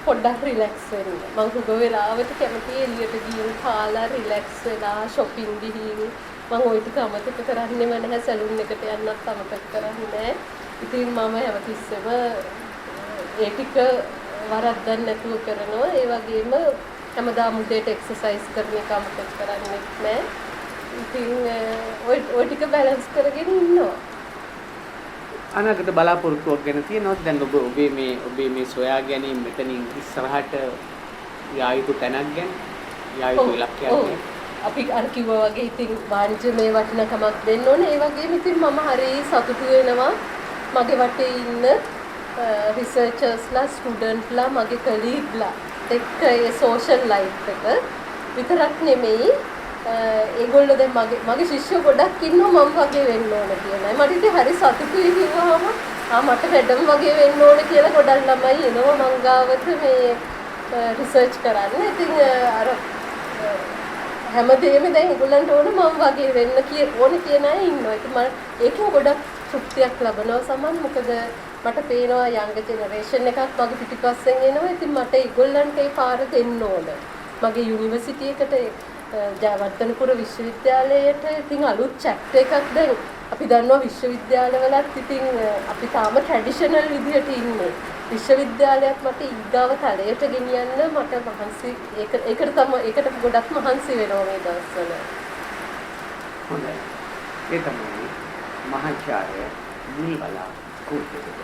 පොඩ්ඩක් රිලැක්ස් වෙන්න. මම හුඟ වෙලාවට කැමති එළියට ගිහින් කාලා රිලැක්ස් වෙලා shopping ගිහින් මම ওই ටික අමතක කරන්නේම නැහැ. සැලූන් එකට යන්නත් අමතක කරන්නේ නැහැ. ඉතින් මම හැමතිස්සෙම ඒ ටික වරද්දන්න නැතුව කරනවා. ඒ වගේම හැමදාම උදේට එක්සර්සයිස් කරන එක අමතක කරන්නේ නැහැ. ඉතින් ඔය ටික බැලන්ස් කරගෙන ඉන්නවා. අනාගත බලාපොරොත්තුවක් ගැන තියෙනවද? දැන් ඔබේ මේ සොයා ගැනීම මෙතනින් ඉස්සරහට යායුතු තැනක් ගැන යායුතු ඉලක්කයක් ගැන අපි අර කිව්වා වගේ ඉතින් වාණිජ්‍යමය වටිනකමක් දෙන්න ඕනේ. ඒ වගේම ඉතින් මම හරි සතුටු වෙනවා මගේ වටේ ඉන්න රිසර්චර්ස්ලා, ස්ටුඩන්ට්ලා, මගේ කලීග්ලා එක්ක ඒ සෝෂල් ලයිෆ් එක විතරක් නෙමෙයි ඒගොල්ලෝ දැන් මගේ ශිෂ්‍යයෝ ගොඩක් ඉන්නවා මම වගේ වෙන්න ඕන කියලා. මට ඉතින් හරි සතුටුයි කිව්වහම මට මැඩම් වගේ වෙන්න ඕන කියලා ගොඩක් ළමයි එනවා මං ගාවට මේ රිසර්ච් කරන්න. ඉතින් අර හැමදේම දැන් ඒගොල්ලන්ට ඕන මම වගේ වෙන්න ඕන කියන අය ඉන්නවා. ඉතින් මම ඒකෙන් ගොඩක් තෘප්තියක් ලබනවා සමන්. මොකද මට පේනවා යංග ජෙනරේෂන් එකක් මගේ පිටිපස්සෙන් එනවා. ඉතින් මට ඒගොල්ලන්ට ඒ පාර දෙන්න ඕන. මගේ යුනිවර්සිටි එකට ජයවර්ධනපුර විශ්වවිද්‍යාලයට ඉතින් අලුත් චැප්ටර් එකක් දැන් අපි දන්නවා විශ්වවිද්‍යාලවලත් ඉතින් අපි තාම ට්‍රැඩිෂනල් විදිහට ඉන්නේ. විශ්වවිද්‍යාලයක් මට ඊගාව තලයට ගෙනියන්න මට මහන්සි ඒකට ගොඩක් මහන්සි වෙනවා මේ දවස්වල. හොඳයි. ඒ තමයි මහාචාර්ය නිල්වලා කුට්ටේ.